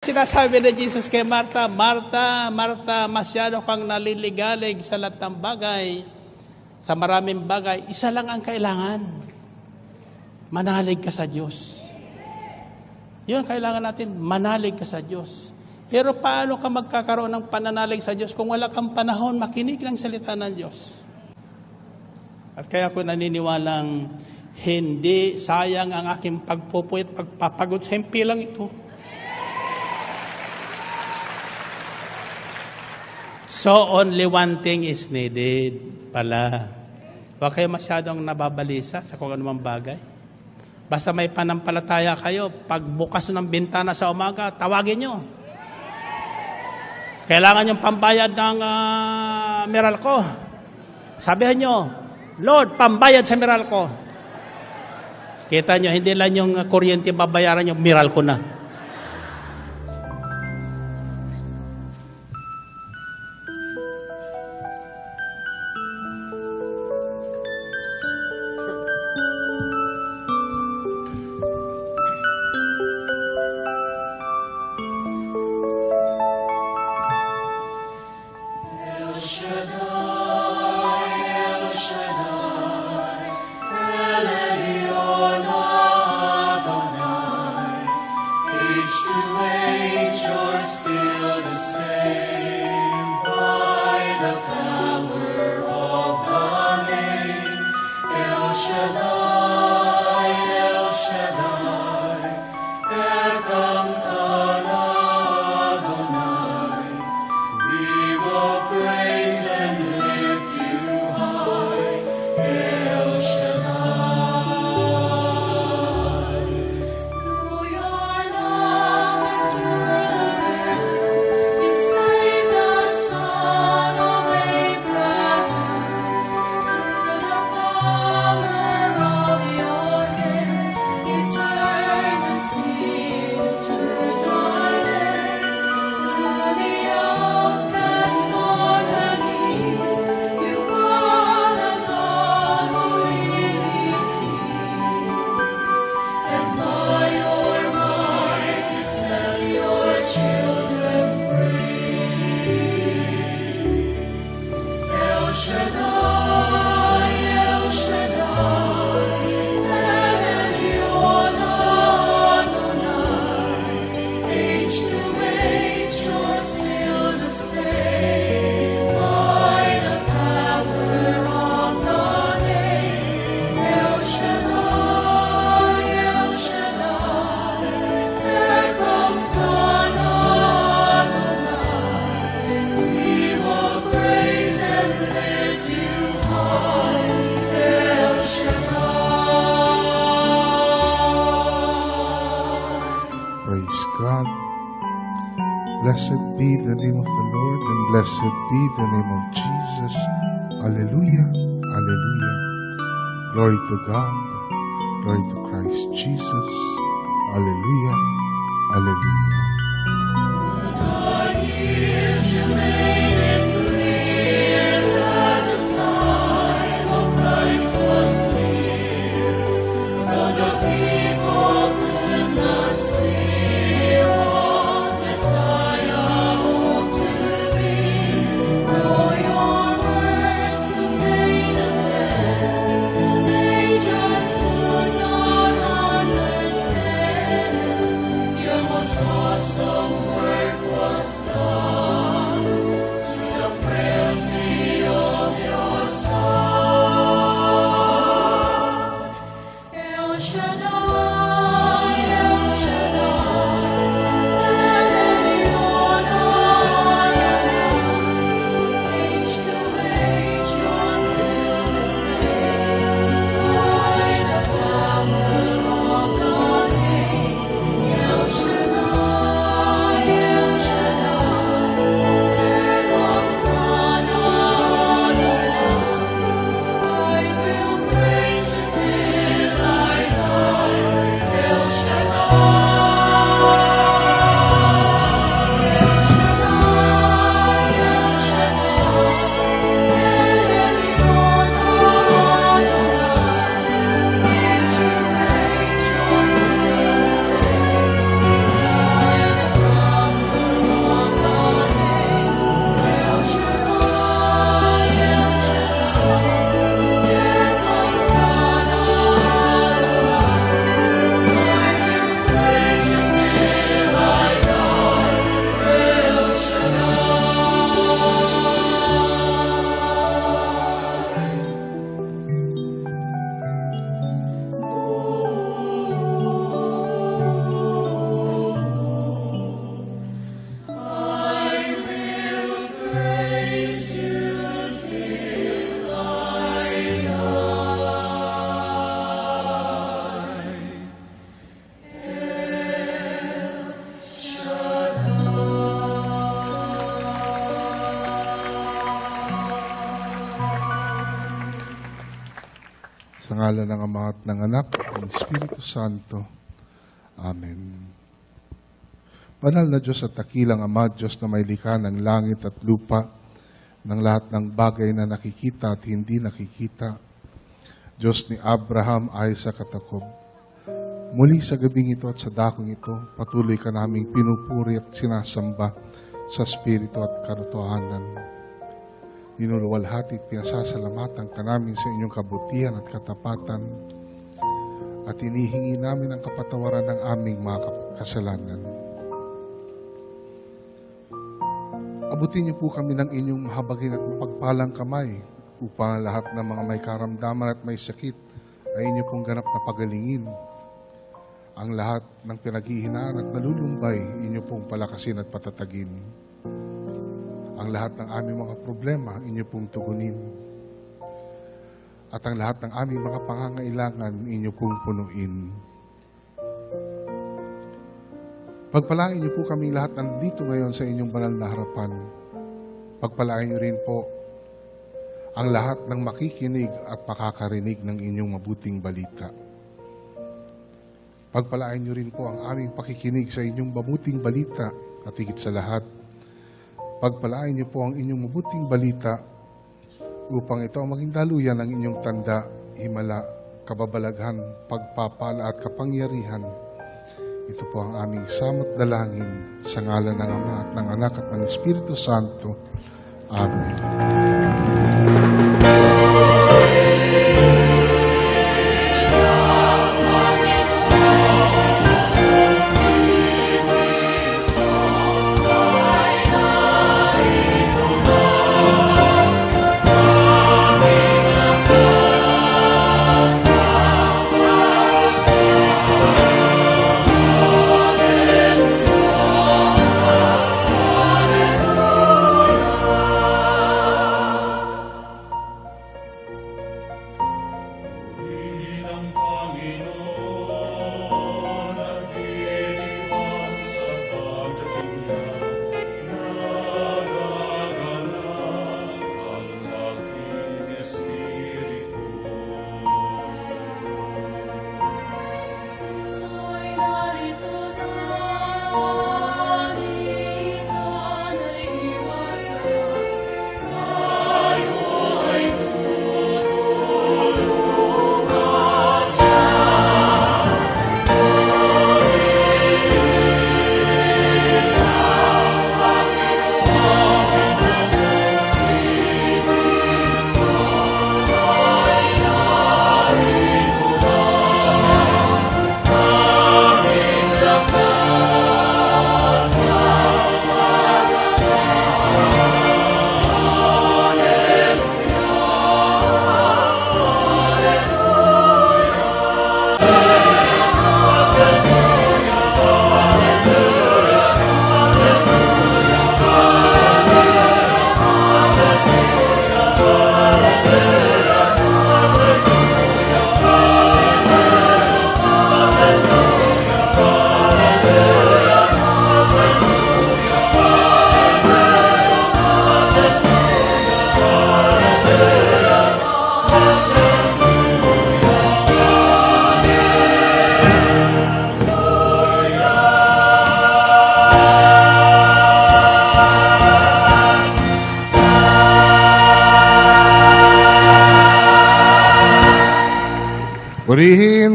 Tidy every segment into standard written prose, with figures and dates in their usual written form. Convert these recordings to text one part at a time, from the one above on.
Sinasabi ni Jesus kay Martha, Martha, Martha, masyado kang naliligalig sa lahat ng bagay, sa maraming bagay. Isa lang ang kailangan. Manalig ka sa Diyos. Yun kailangan natin, manalig ka sa Diyos. Pero paano ka magkakaroon ng pananalig sa Diyos kung wala kang panahon makinig ng salita ng Diyos? At kaya ako naniniwalang hindi sayang ang aking pagpupuyat, pagpapagod sa himpilang ito. So only one thing is needed pala. Huwag kayo masyadong nababalisa sa kung anumang bagay. Basta may panampalataya kayo, pagbukas ng bintana sa umaga, tawagin nyo. Kailangan yung pambayad ng Meralco. Sabihan nyo, Lord, pambayad sa Meralco. Kita nyo, hindi lang yung kuryente babayaran yung Meralco na. Blessed be the name of the Lord, and blessed be the name of Jesus. Alleluia, alleluia. Glory to God, glory to Christ Jesus. Alleluia, alleluia. Your most ngalan ng Ama at ng Anak at ng Espiritu Santo. Amen. Banal na Diyos at dakilang Ama, Diyos na may likha ng langit at lupa, ng lahat ng bagay na nakikita at hindi nakikita, Diyos ni Abraham, Isaac at Jacob. Muli sa gabing ito at sa dakong ito, patuloy ka naming pinupuri at sinasamba sa Espiritu at katotohanan. Dinuluwalhati at pinasasalamatan ka namin sa inyong kabutihan at katapatan at hinihingi namin ang kapatawaran ng aming mga kasalanan. Abutin niyo po kami ng inyong mahabagin at mapagpalang kamay upang lahat ng mga may karamdaman at may sakit ay inyo pong ganap na pagalingin. Ang lahat ng pinaghihinaan at nalulumbay, inyo pong palakasin at patatagin. Ang lahat ng aming mga problema, inyo pong tugunin. At ang lahat ng aming mga pangangailangan, inyo pong punuin. Pagpalain niyo po kami lahat nandito ngayon sa inyong banal na harapan. Pagpalain niyo rin po ang lahat ng makikinig at makakarinig ng inyong mabuting balita. Pagpalain niyo rin po ang aming pakikinig sa inyong mabuting balita at higit sa lahat, pagpalain niyo po ang inyong mabuting balita upang ito ang maging daluyan ng inyong tanda, himala, kababalaghan, pagpapala at kapangyarihan. Ito po ang aming samot dalangin sa ngalan ng Ama at ng Anak at ng Espiritu Santo. Amen.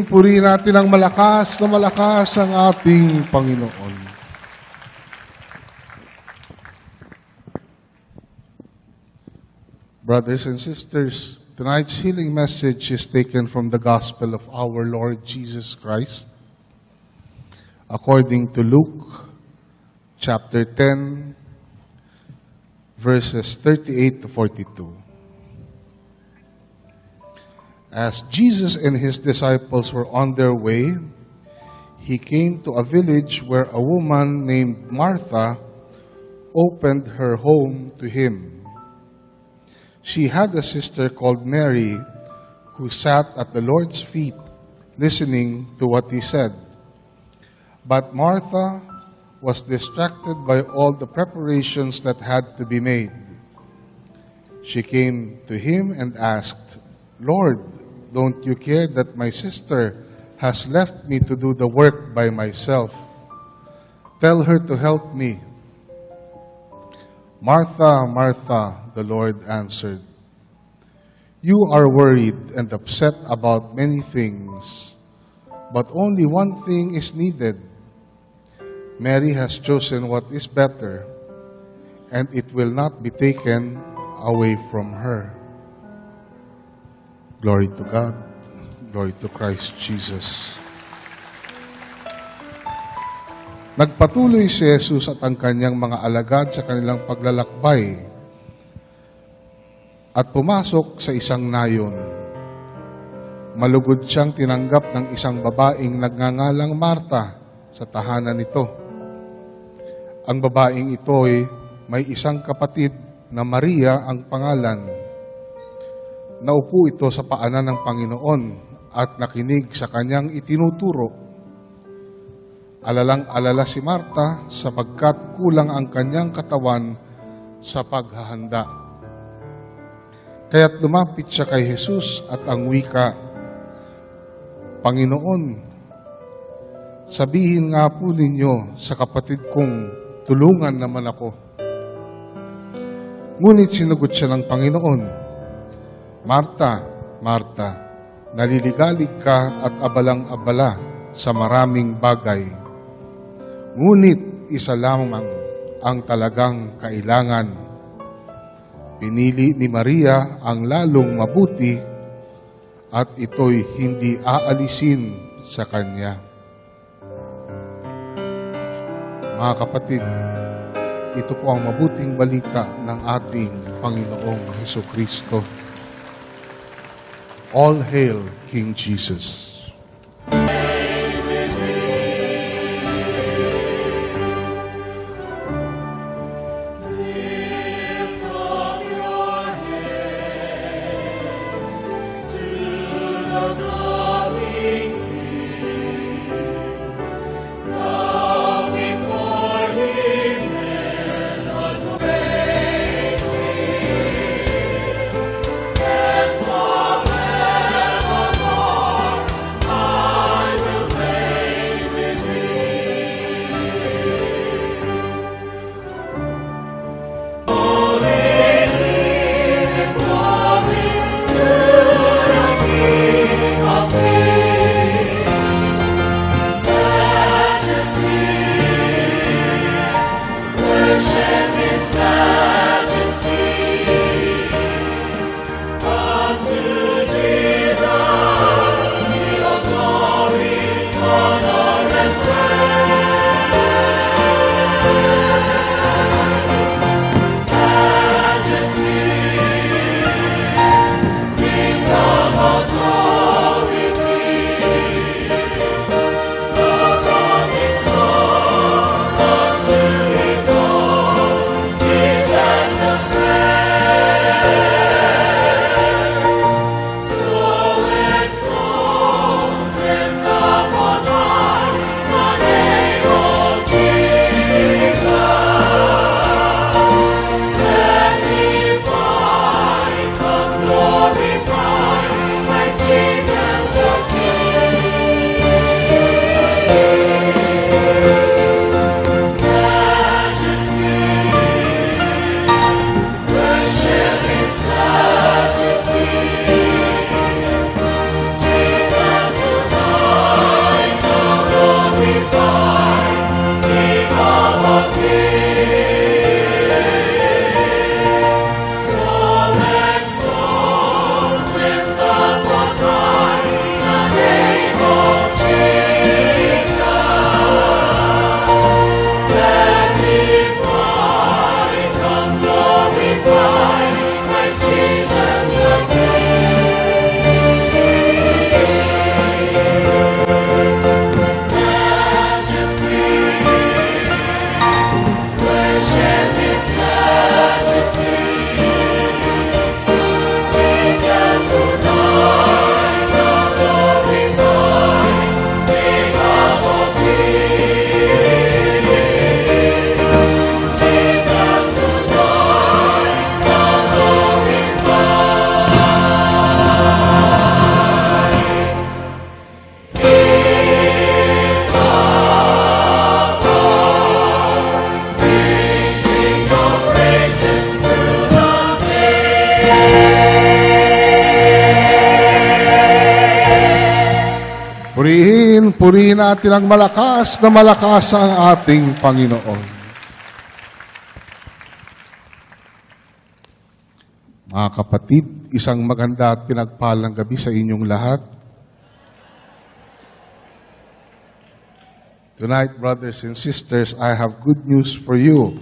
Purihin natin ang malakas na malakas ang ating Panginoon. Brothers and sisters, tonight's healing message is taken from the Gospel of our Lord Jesus Christ, according to Luke, chapter 10, verses 38 to 42. As Jesus and his disciples were on their way, he came to a village where a woman named Martha opened her home to him. She had a sister called Mary who sat at the Lord's feet listening to what he said. But Martha was distracted by all the preparations that had to be made. She came to him and asked, "Lord, don't you care that my sister has left me to do the work by myself? Tell her to help me." "Martha, Martha," the Lord answered, "you are worried and upset about many things, but only one thing is needed. Mary has chosen what is better, and it will not be taken away from her." Glory to God. Glory to Christ Jesus. Nagpatuloy si Jesus at ang kanyang mga alagad sa kanilang paglalakbay at pumasok sa isang nayon. Malugod siyang tinanggap ng isang babaeng nagngangalang Marta sa tahanan nito. Ang babaeng ito ay may isang kapatid na Maria ang pangalan. Naupo ito sa paanan ng Panginoon at nakinig sa kanyang itinuturo. Alalang-alala si Marta sapagkat kulang ang kanyang katawan sa paghahanda. Kaya't lumapit siya kay Jesus at ang wika, "Panginoon, sabihin nga po ninyo sa kapatid kong tulungan naman ako." Ngunit sinugot siya ng Panginoon, "Marta, Marta, naliligalig ka at abalang-abala sa maraming bagay. Ngunit isa lamang ang talagang kailangan. Pinili ni Maria ang lalong mabuti at ito'y hindi aalisin sa kanya." Mga kapatid, ito po ang mabuting balita ng ating Panginoong Hesukristo. All hail King Jesus. purihin natin ang malakas na malakas ang ating Panginoon. Mga kapatid, isang maganda at pinagpalang gabi sa inyong lahat. Tonight, brothers and sisters, I have good news for you.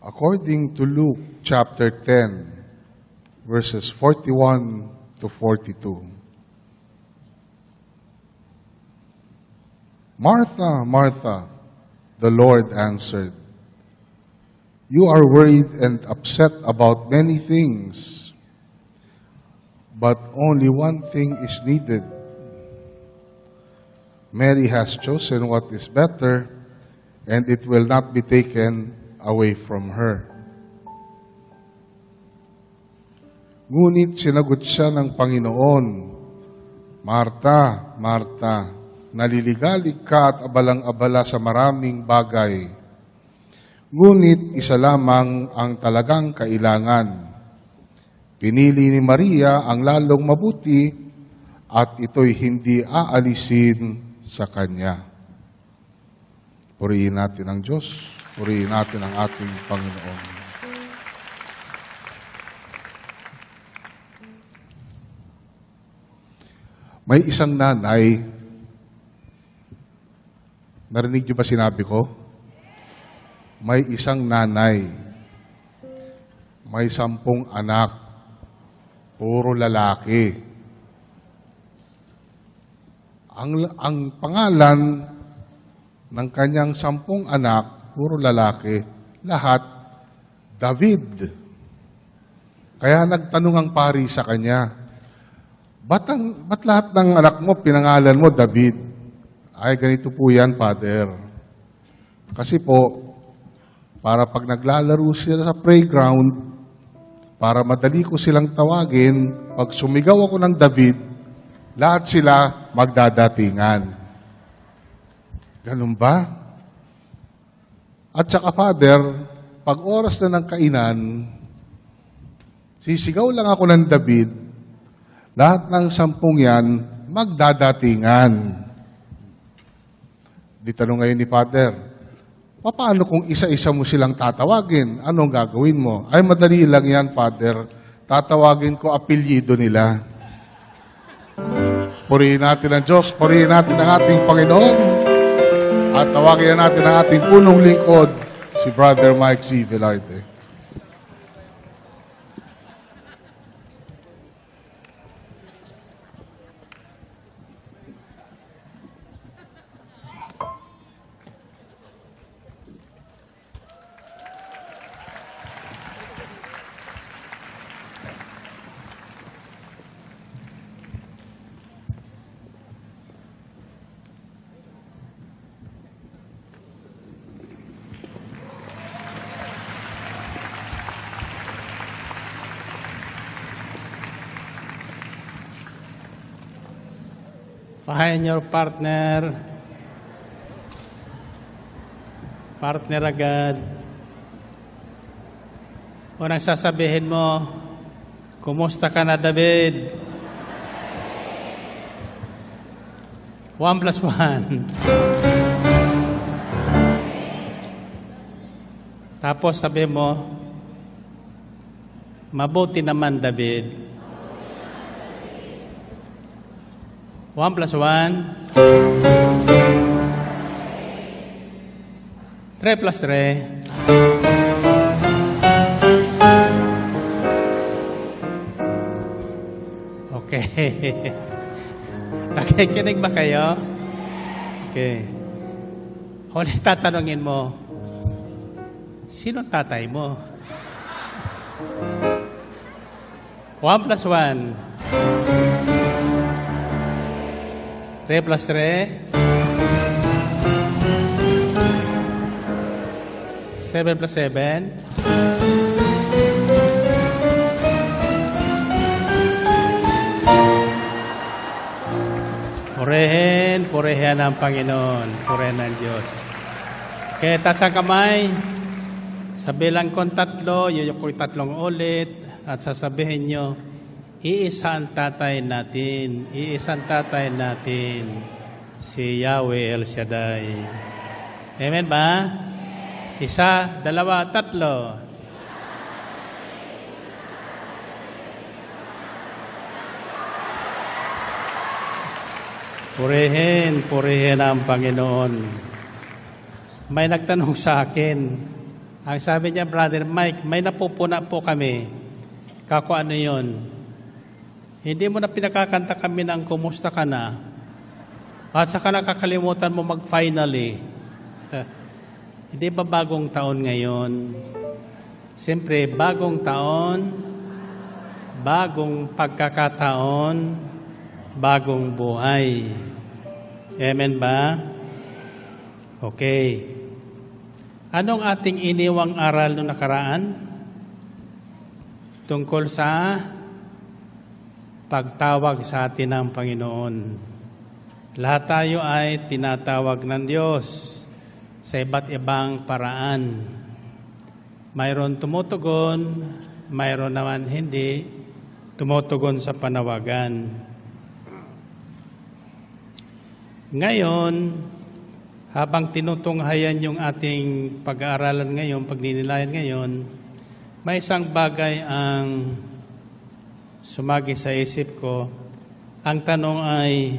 According to Luke chapter 10, verses 41 to 42. Martha, Martha, the Lord answered, you are worried and upset about many things, but only one thing is needed. Mary has chosen what is better, and it will not be taken away from her. Ngunit sinagot siya ng Panginoon, Marta, Marta, naliligalig ka at abalang-abala sa maraming bagay. Ngunit isa lamang ang talagang kailangan. Pinili ni Maria ang lalong mabuti at ito'y hindi aalisin sa kanya. Purihin natin ang Diyos. Purihin natin ang ating Panginoon. May isang nanay, narinig niyo ba sinabi ko? May isang nanay, may 10 anak, puro lalaki. Ang pangalan ng kanyang 10 anak, puro lalaki, lahat, David. Kaya nagtanong ang pari sa kanya, ba't lahat ng anak mo, pinangalan mo, David? Ay, ganito po yan, Father. Kasi po, para pag naglalaro sila sa playground, para madali ko silang tawagin, pag sumigaw ako ng David, lahat sila magdadatingan. Ganun ba? At saka, Father, pag oras na ng kainan, sisigaw lang ako ng David, lahat ng 10 yan, magdadatingan. Di tanong ngayon ni Father, paano kung isa-isa mo silang tatawagin? Anong gagawin mo? Ay, madali lang yan, Father. Tatawagin ko apelyido nila. Purihin natin ang Diyos, purihin natin ang ating Panginoon. At tawagin natin ang ating punong lingkod, si Brother Mike C. Velarde. Pahayin your partner. Partner agad. Unang sasabihin mo, kumusta ka na, David? 1 + 1. Tapos sabi mo, mabuti naman, David. 1 + 1. 3 + 3. Okay. Nakikinig ba kayo? Okay. Ulit tatanungin mo, sino tatay mo? 1 + 1. 3 + 3. 7 + 7. Purihin ang Panginoon. Purihin ang Diyos. Kaya taas ang kamay. Sa bilang kong 3, yuyok ko'y 3 ulit. at sasabihin nyo, iisa ang tatay natin, si Yahweh El Shaddai. Amen ba? Isa, dalawa, tatlo. Purihin ang Panginoon. May nagtanong sa akin. Ang sabi niya, Brother Mike, may napupuna po kami. Kako ano yun? Hindi mo na pinakakanta kami ng kumusta ka na. At saka nakakalimutan mo mag-finally. Hindi ba bagong taon ngayon? Siyempre, bagong taon, bagong pagkakataon, bagong buhay. Amen ba? Okay. Anong ating iniwang aral noong nakaraan? Tungkol sa pagtawag sa atin ng Panginoon. Lahat tayo ay tinatawag ng Diyos sa iba't ibang paraan. Mayroon tumutugon, mayroon naman hindi tumutugon sa panawagan. Ngayon, habang tinutunghayan yung ating pag-aaralan ngayon, pagninilayan ngayon, may isang bagay ang sumagi sa isip ko. Ang tanong ay,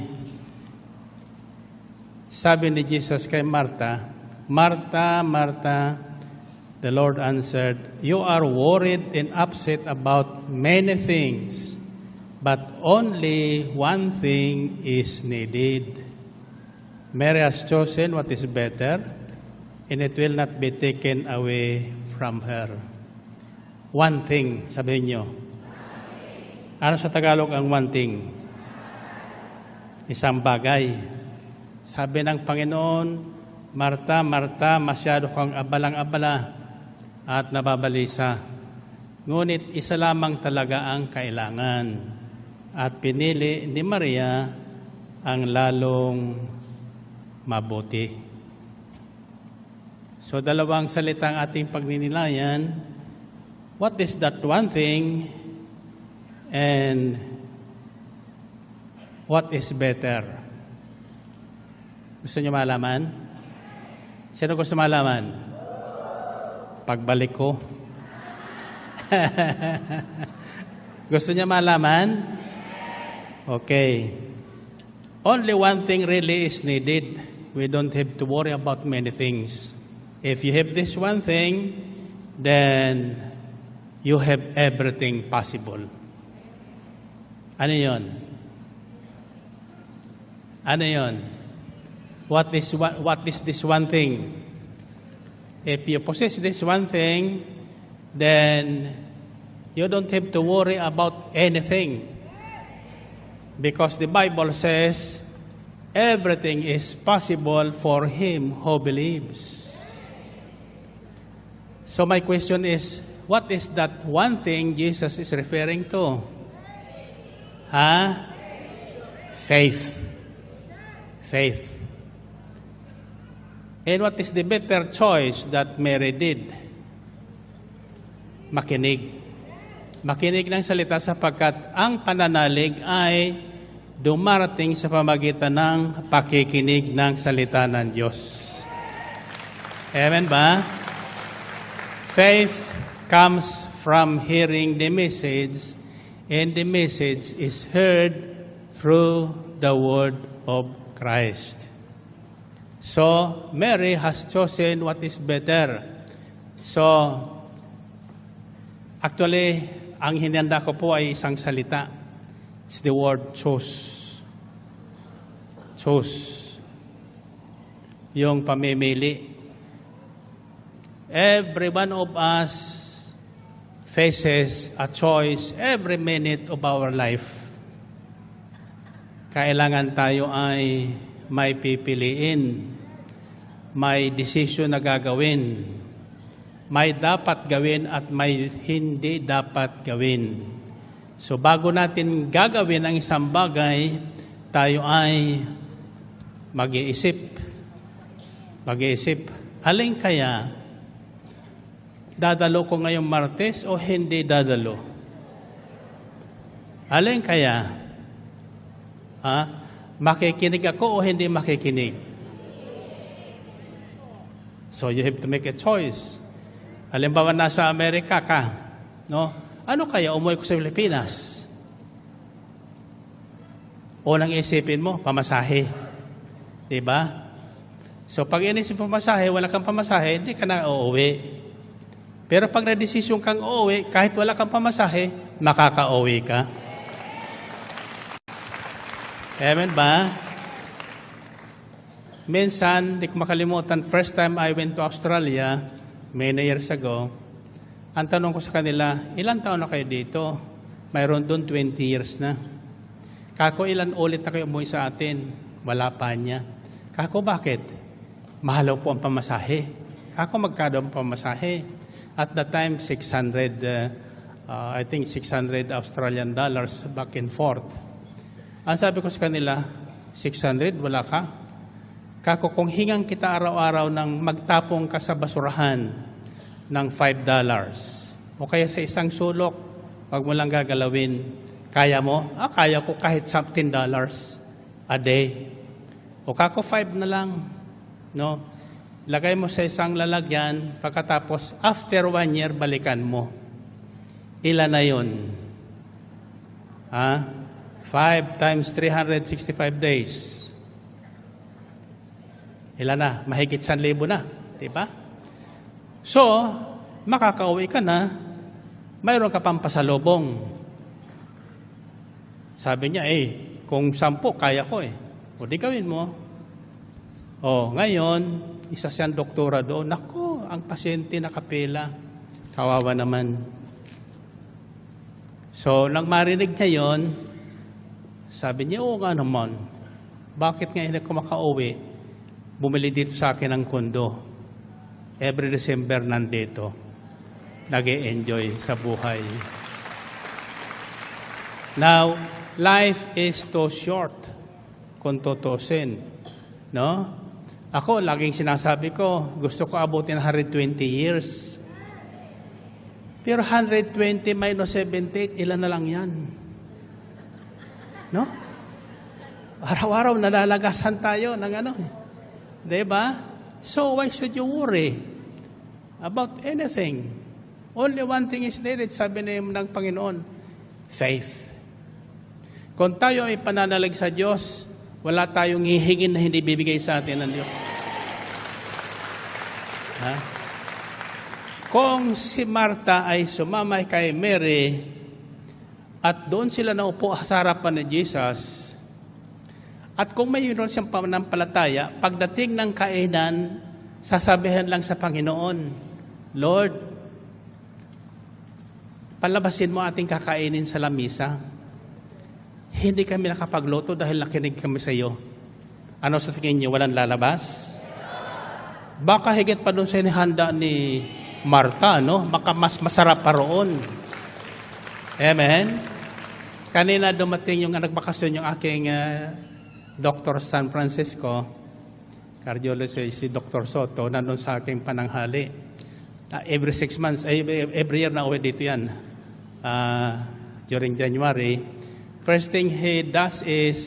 sabi ni Jesus kay Martha, Martha, Martha, the Lord answered, you are worried and upset about many things, but only one thing is needed. Mary has chosen what is better, and it will not be taken away from her. One thing, sabihin nyo. Ano sa Tagalog ang one thing? Isang bagay. Sabi ng Panginoon, Martha, Martha, masyado kang abalang-abala at nababalisa. Ngunit isa lamang talaga ang kailangan. At pinili ni Maria ang lalong mabuti. So, dalawang salitang ating pagninilayan. What is that one thing and what is better? Gusto niyo malaman? Sino gusto malaman? Pagbalik ko. Gusto niya malaman? Okay. Only one thing really is needed. We don't have to worry about many things. If you have this one thing, then you have everything possible. Ano yun? Ano yun? What is this one thing? If you possess this one thing, then you don't have to worry about anything. Because the Bible says, everything is possible for him who believes. So my question is, what is that one thing Jesus is referring to? Faith. Faith. And what is the better choice that Mary did? Makinig. Makinig ng salita sapagkat ang pananalig ay dumarating sa pamagitan ng pakikinig ng salita ng Diyos. Amen ba? Faith comes from hearing the message, and the message is heard through the word of Christ. So, Mary has chosen what is better. So, actually, ang hinanda ko po ay isang salita. It's the word choose. Choose. Yung pamimili. Every one of us faces a choice every minute of our life. Kailangan tayo ay may pipiliin, may decision na gagawin, may dapat gawin at may hindi dapat gawin. So bago natin gagawin ang isang bagay, tayo ay mag-iisip. Alin kaya, dadalo ko ngayong Martes o hindi dadalo? Alin kaya? Makikinig ako o hindi makikinig? So you have to make a choice. Halimbawa, nasa Amerika ka, no? Ano kaya, umuwi ko sa Pilipinas? Unang isipin mo, pamasahe. Diba? So pag inisip pamasahe, wala kang pamasahe, hindi ka na uuwi. Pero pag na-desisyon kang uuwi, kahit wala kang pamasahe, makaka-uwi ka. Amen ba? Minsan, di ko makalimutan, first time I went to Australia, many years ago, ang tanong ko sa kanila, ilan taon na kayo dito? Mayroon doon 20 years na. Kako, ilan ulit na kayo umuwi sa atin? Wala pa niya. Kako, bakit? Mahal po ang pamasahe. Kako, magkano ang pamasahe? At that time, 600 Australian dollars back and forth. Ang sabi ko sa kanila, 600, wala ka? Kako, kung hingang kita araw-araw ng magtapong ka sa basurahan ng $5, o kaya sa isang sulok, wag mo lang gagalawin, kaya mo? Kaya ko kahit $10 a day. O kako, 5 na lang. No? Lagay mo sa isang lalagyan, pagkatapos, after 1 year, balikan mo. Ilan na yun? 5 times 365 days. Ilan na? Mahigit 1,000 na. Diba? So, makakauwi ka na, mayroon ka pang pasalubong. Sabi niya, kung 10, kaya ko O di gawin mo. Ngayon, isa siyang doktora doon. Naku, ang pasyente nakapila. Kawawa naman. So, nang marinig niya yon, sabi niya, nga naman. Bakit nga hindi ko makauwi? Bumili dito sa akin ng kondo. Every December nandito. Nag-e-enjoy sa buhay. Now, life is too short kung tutusin. No? Ako, laging sinasabi ko, gusto ko abutin 120 years. Pero 120 minus 78, ilan na lang yan? No? Araw-araw nalalagasan tayo ng Diba? So, why should you worry about anything? Only one thing is needed, sabi ng Panginoon, faith. Kung tayo ay pananalig sa Diyos, wala tayong hihingin na hindi bibigay sa atin ng Diyos. Kung si Martha ay sumama kay Mary at doon sila naupo sa harapan ni Jesus, at kung mayroon siyang pananampalataya, pagdating ng kainan, sasabihin lang sa Panginoon, Lord, palabasin mo ating kakainin sa lamisa. Hindi kami nakapagluto dahil nakinig kami sa iyo. Ano sa tingin niyo, walang lalabas? Baka higit pa doon sa inihanda ni Martha, no? Baka mas masarap pa roon. Amen? Kanina dumating yung nagbakasyon yung aking Dr. San Francisco, cardiologist si Dr. Soto, nandun sa aking pananghali. Every 6 months, every year na uwi dito yan. During January, first thing he does is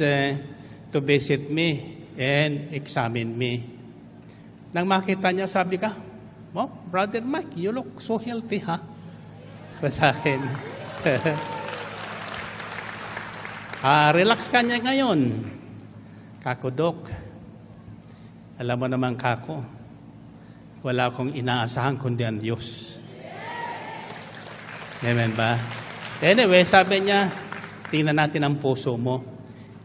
to visit me and examine me. Nang makita niya, sabi ka, Brother Mike, you look so healthy, ha? Para sa akin. Relax ka niya ngayon. Kako, Dok, alam mo naman, kako, wala akong inaasahan kundi ang Diyos. Amen ba? Anyway, sabi niya, tingnan natin ang puso mo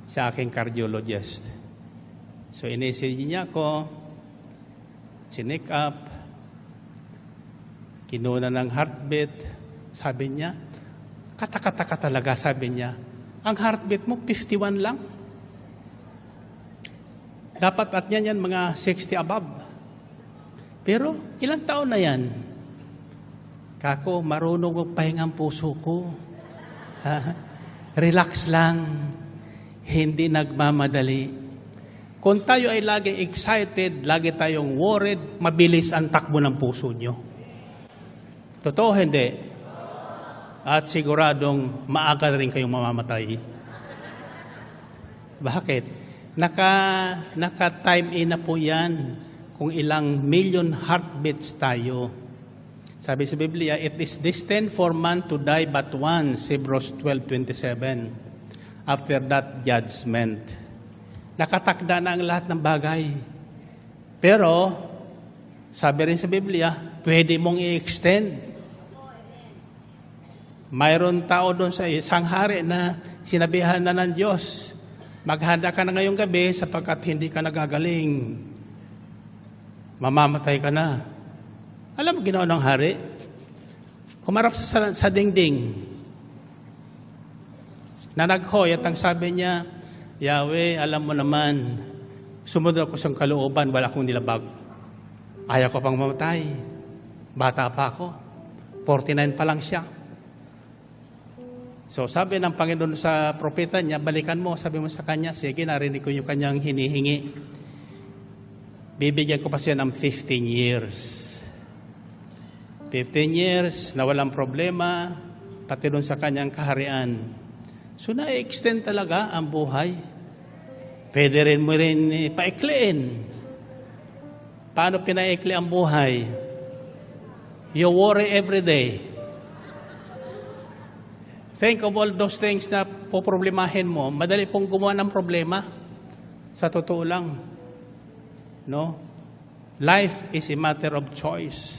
sa aking cardiologist. So, inisip niya ako, chinik up, kinuna ng heartbeat, sabi niya, kata-kata talaga, sabi niya, ang heartbeat mo, 51 lang. Dapat at yan mga 60 above. Pero, ilang taon na yan? Kako, marunong magpahinga ang puso ko. Relax lang. Hindi nagmamadali. Kung tayo ay laging excited, lagi tayong worried, mabilis ang takbo ng puso nyo. Totoo, hindi? At siguradong maaga rin kayong mamamatay. Bakit? Naka-time in na po yan kung ilang million heartbeats tayo. Sabi sa Biblia, it is destined for man to die but once, Hebrews 12:27. After that, judgment. Nakatakda na ang lahat ng bagay. Pero, sabi rin sa Biblia, pwede mong i-extend. Mayroon tao doon sa isang hari na sinabihan na ng Diyos, maghanda ka na ngayong gabi sapagkat hindi ka nagagaling. Mamamatay ka na. Alam mo ginawa ng hari? Humarap sa dingding. Nanaghoy at ang sabi niya, Yahweh, alam mo naman, sumunod ako sa kalooban, wala akong nilabag. Ayaw ko pang mamatay. Bata pa ako. 49 pa lang siya. So sabi ng Panginoon sa propeta niya, balikan mo, sabi mo sa kanya, sige, narinig ko yung kanyang hinihingi. Bibigyan ko pa siya ng 15 years. 15 years na walang problema, pati doon sa kanyang kaharian. So na-extend talaga ang buhay. Pwede rin mo rin paikliin. Paano pinaikli ang buhay? You worry every day. Think of all those things na poproblemahin mo. Madali pong gumawa ng problema. Sa totoo lang. No? Life is a matter of choice.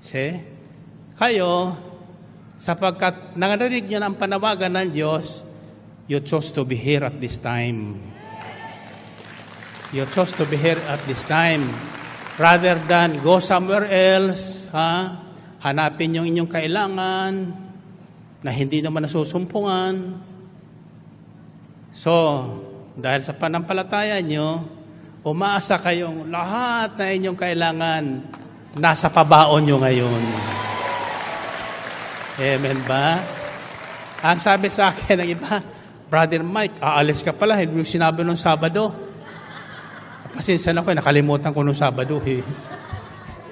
See? Kayo, sapagkat nangarinig nyo ng panawagan ng Diyos, you chose to be here at this time. You chose to be here at this time. Rather than go somewhere else, hanapin yung inyong kailangan, na hindi naman nasusumpungan. So, dahil sa panampalataya nyo, umaasa kayong lahat na inyong kailangan nasa pabaon nyo ngayon. Amen ba? Ang sabi sa akin ng iba, Brother Mike, aalis ka pala, hindi mo sinabi nung Sabado. Pasensya na ko, nakalimutan ko nung Sabado.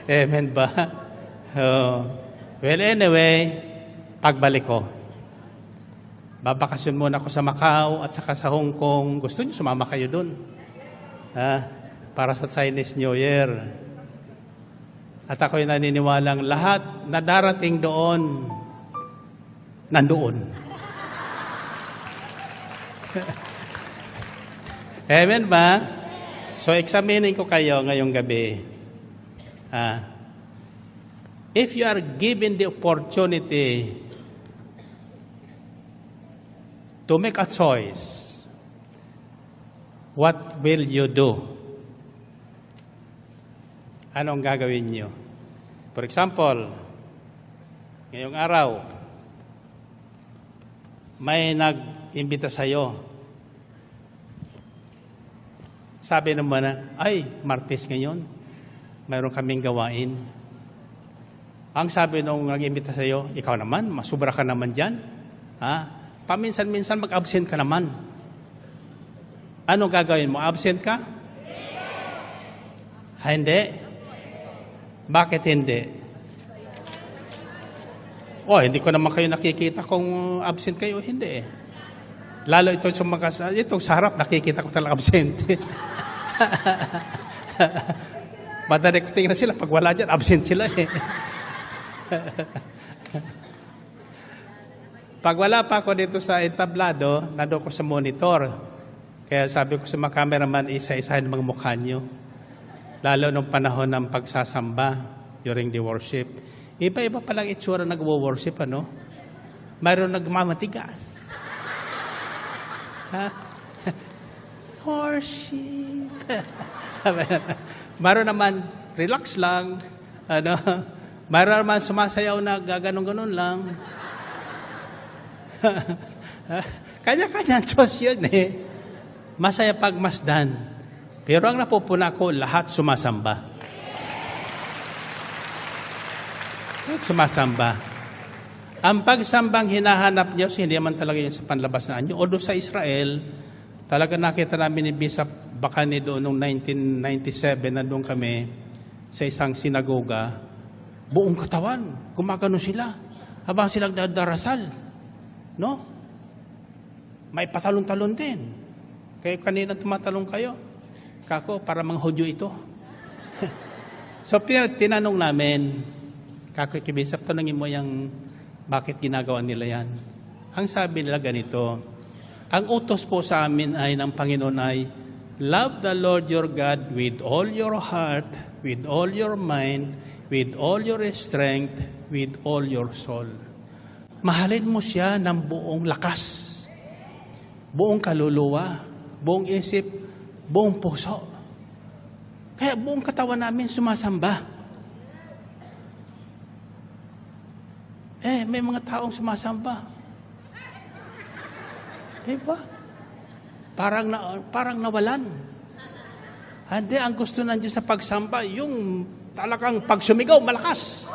Amen ba? Well, anyway, pagbalik ko, babakasyon muna ako sa Macau at saka sa Hong Kong. Gusto niyo sumama kayo doon? Para sa Chinese New Year. At ako'y naniniwalang lahat na darating doon, nandoon. Amen ba? So, examinin ko kayo ngayong gabi. If you are given the opportunity to make a choice, what will you do? Anong gagawin niyo? For example, ngayong araw, may nag-imbita sa'yo. Sabi naman na, ay, Martes ngayon, mayroon kaming gawain. Ang sabi nung nag-imbita sa'yo, ikaw naman, masubra ka naman dyan. Paminsan-minsan mag-absent ka naman. Ano gagawin mo? Absent ka? Hindi. Bakit hindi? Hindi ko naman kayo nakikita kung absent kayo. Hindi. Lalo itong sa harap, nakikita ko talaga absent. Madali ko tingnan sila. Pag wala dyan, absent sila Pag wala pa ako dito sa entablado, nandun ko sa monitor. Kaya sabi ko sa mga cameraman, isa-isahin mga mukha nyo. Lalo nung panahon ng pagsasamba during the worship. Iba-iba palang itsura nag-worship, ano? Mayroon nagmamatigas. Worship. Mayroon naman, relax lang. Ano? Mayroon naman sumasayaw na gaganon-ganon lang. Kanya-kanya Diyos yun Masaya pagmasdan. Pero ang napupuna ko, lahat sumasamba. Lahat sumasamba. Ang pagsambang hinahanap Diyos, hindi naman talaga yun sa panlabas na anyo. O doon sa Israel, talaga nakita namin ni Bishop Bacani doon noong 1997, nandun kami sa isang sinagoga, buong katawan, gumagano sila. habang silang darasal. No? May patalon-talon din. Kayo kanina tumatalong kayo. Kako, para mga Hudyo ito. So, tinanong namin, Kako Kibisap, tanongin mo yung bakit ginagawa nila yan. Ang sabi nila ganito, ang utos po sa amin ay ng Panginoon ay, love the Lord your God with all your heart, with all your mind, with all your strength, with all your soul. Mahalin mo siya ng buong lakas, buong kaluluwa, buong isip, buong puso. Kaya buong katawan namin sumasamba. May mga taong sumasamba. Diba? Parang nawalan. Hindi, ang gusto nandiyan sa pagsamba, yung talagang pagsumigaw, malakas.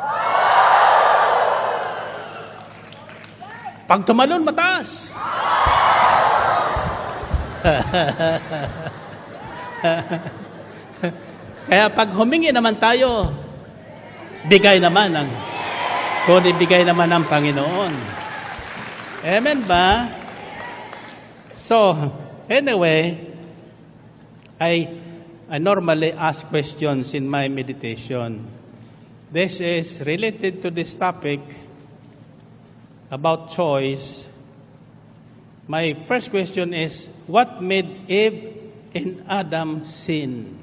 Pag tumalon, mataas. Kaya pag humingi naman tayo, bigay naman kundi bigay naman ng Panginoon. Amen ba? So, anyway, I normally ask questions in my meditation. This is related to this topic about choice. My first question is, what made Eve and Adam sin?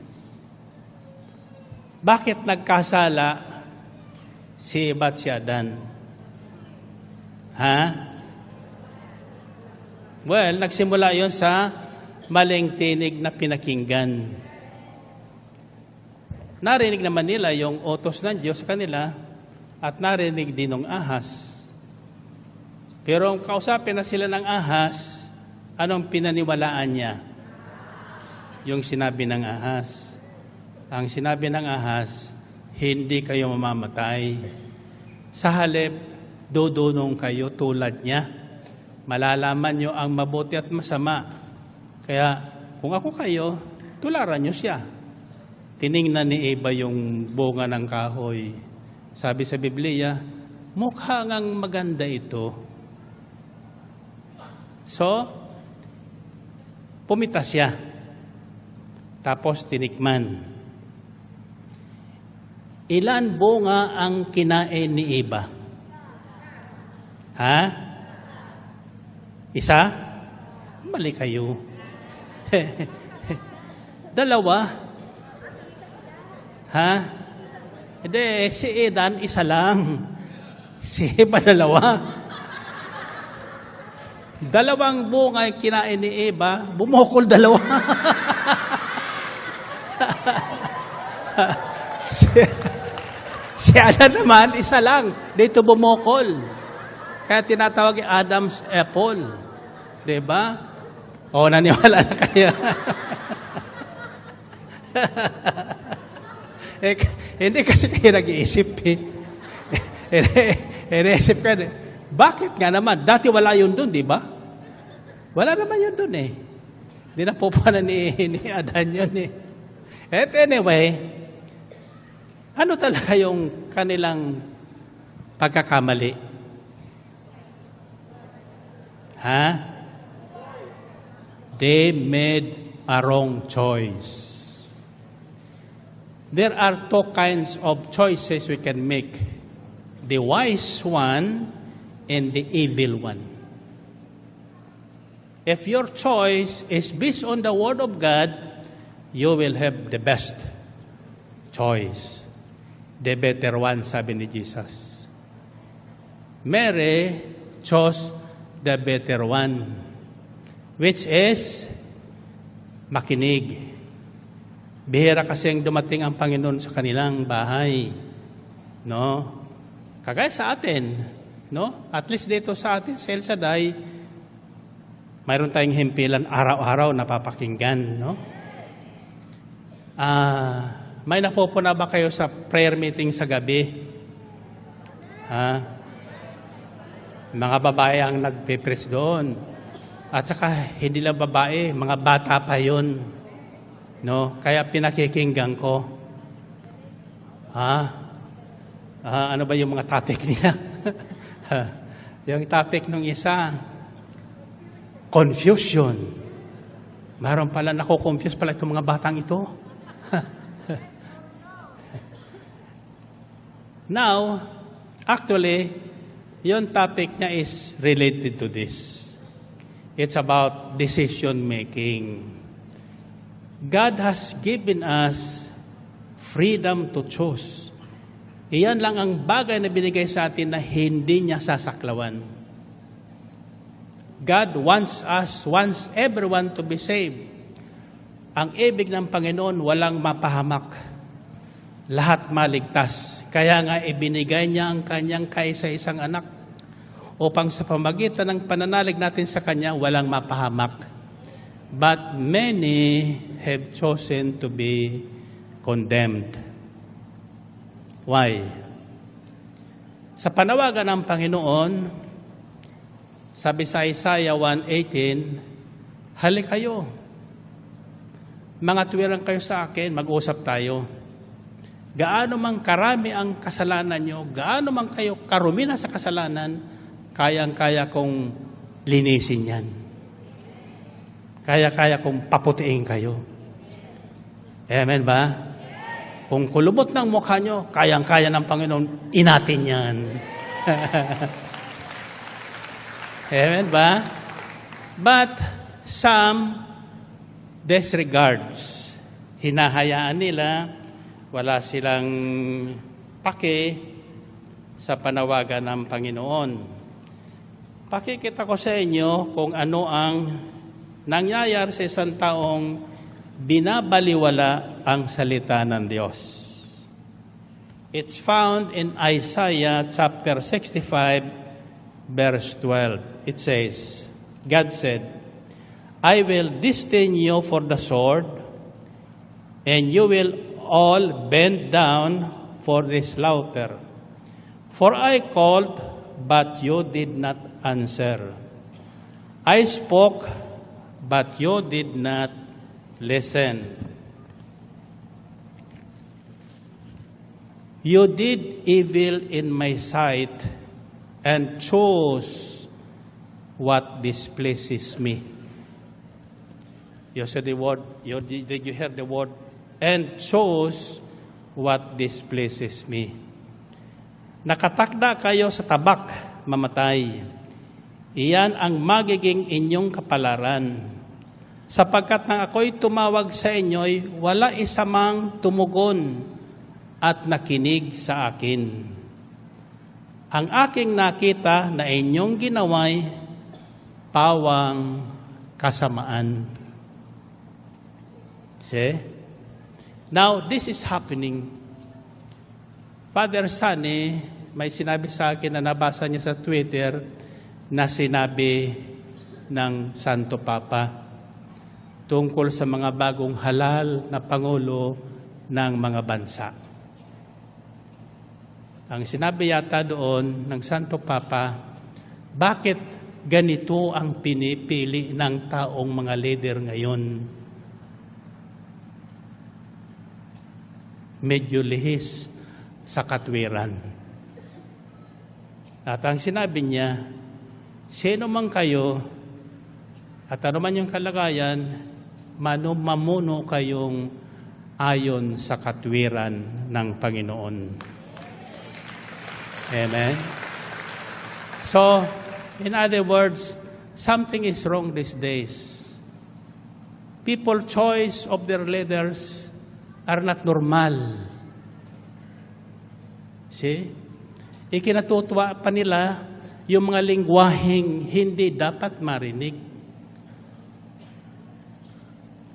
Bakit nagkasala si Eva at si Adan? Well, nagsimula yon sa maling tinig na pinakinggan. Narinig naman nila yung utos ng Diyos sa kanila at narinig din ng ahas. Pero ang kausapin na sila ng ahas, anong pinaniwalaan niya? Yung sinabi ng ahas. Ang sinabi ng ahas, hindi kayo mamamatay. Sa halip, dudunong kayo tulad niya. Malalaman nyo ang mabuti at masama. Kaya, kung ako kayo, tularan nyo siya. Tiningnan ni Eva yung bunga ng kahoy. Sabi sa Biblia, mukha ngang maganda ito. So, pumitas siya. Tapos tinikman. Ilan bunga ang kinain ni Eva? Isa? Mali kayo. Dalawa? Hindi, si Edan, isa lang. Si Eva, dalawa. Dalawang bunga ang kinain ni Eva, bumukol dalawa. Si Adan naman, isa lang. Dito bumukol. Kaya tinatawag Adam's apple. Diba? O, naniwala na kayo. Hindi kasi kayo nag-iisip Iniisip ka, bakit nga naman? Dati wala yun dun, di ba? Wala naman yun dun eh. Hindi na po pa ni Adan yun eh. At anyway, ano talaga yung kanilang pagkakamali? They made a wrong choice. There are two kinds of choices we can make. The wise one and the evil one. If your choice is based on the Word of God, you will have the best choice. The better one, sabi ni Jesus. Mary chose the better one, which is makinig. Bihira kasi ang dumating ang Panginoon sa kanilang bahay. No? Kagaya sa atin, no? At least dito sa atin, sa El Shaddai, mayroon tayong himpilan araw-araw na papakinggan, no? May napupuna ba kayo sa prayer meeting sa gabi? Mga babae ang nagpe-preach doon. At saka, hindi lang babae, mga bata pa yun. No? Kaya pinakikinggan ko. Ano ba yung mga topic nila? Yung topic nung isa, confusion. Mayroon pala, nako-confuse pala itong mga batang ito. Now, actually, yung topic niya is related to this. It's about decision making. God has given us freedom to choose. Iyan lang ang bagay na binigay sa atin na hindi niya sasaklawan. God wants everyone to be saved. Ang ibig ng Panginoon, walang mapahamak. Lahat maligtas. Kaya nga ibinigay niya ang kanyang kaisa-isang anak upang sa pamagitan ng pananalig natin sa kanya, walang mapahamak. But many have chosen to be condemned. Why? Sa panawagan ng Panginoon, sabi sa Isaiah 1:18, halik kayo. Mga tuwirang kayo sa akin, mag-usap tayo. Gaano mang karami ang kasalanan nyo, gaano mang kayo karumi na sa kasalanan, kayang-kaya kong linisin yan. Kaya-kaya kong paputiin kayo. Amen ba? Kung kulubot ng mukha nyo, kayang-kaya ng Panginoon, inatin yan. Amen ba? But some disregards. Hinahayaan nila, wala silang pake sa panawagan ng Panginoon. Pakikita ko sa inyo kung ano ang nangyayari sa isang taong binabaliwala ang salita ng Diyos. It's found in Isaiah chapter 65, verse 12. It says, God said, I will destine you for the sword, and you will all bend down for the slaughter. For I called, but you did not answer. I spoke, but you did not listen. You did evil in my sight and chose what displeases me. You said the word, did you hear the word? And chose what displeases me. Nakatakda kayo sa tabak, mamatay. Iyan ang magiging inyong kapalaran. Sapagkat nang ako'y tumawag sa inyo'y wala isa mang tumugon at nakinig sa akin. Ang aking nakita na inyong ginaway, pawang kasamaan. See? Now, this is happening. Father Sani, may sinabi sa akin na nabasa niya sa Twitter na sinabi ng Santo Papa tungkol sa mga bagong halal na pangulo ng mga bansa. Ang sinabi yata doon ng Santo Papa, bakit ganito ang pinipili ng taong mga leader ngayon? Medyo lihis sa katwiran. At ang sinabi niya, sino man kayo at ano man yung kalagayan, mamuno kayong ayon sa katwiran ng Panginoon. Amen? So, in other words, something is wrong these days. People's choice of their leaders are not normal. See? Ikinatutuwa pa nila yung mga lingwaheng hindi dapat marinig.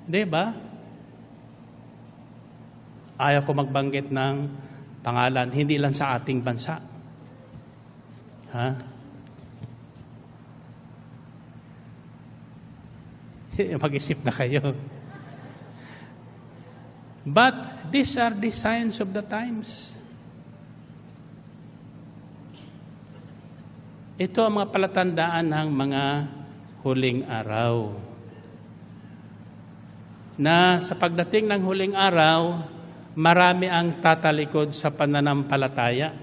Di ba? Ayaw ko magbanggit ng pangalan, hindi lang sa ating bansa. Ha? Mag-isip na kayo. But these are the signs of the times. Ito ang mga palatandaan ng mga huling araw. Na sa pagdating ng huling araw, marami ang tatalikod sa pananampalataya.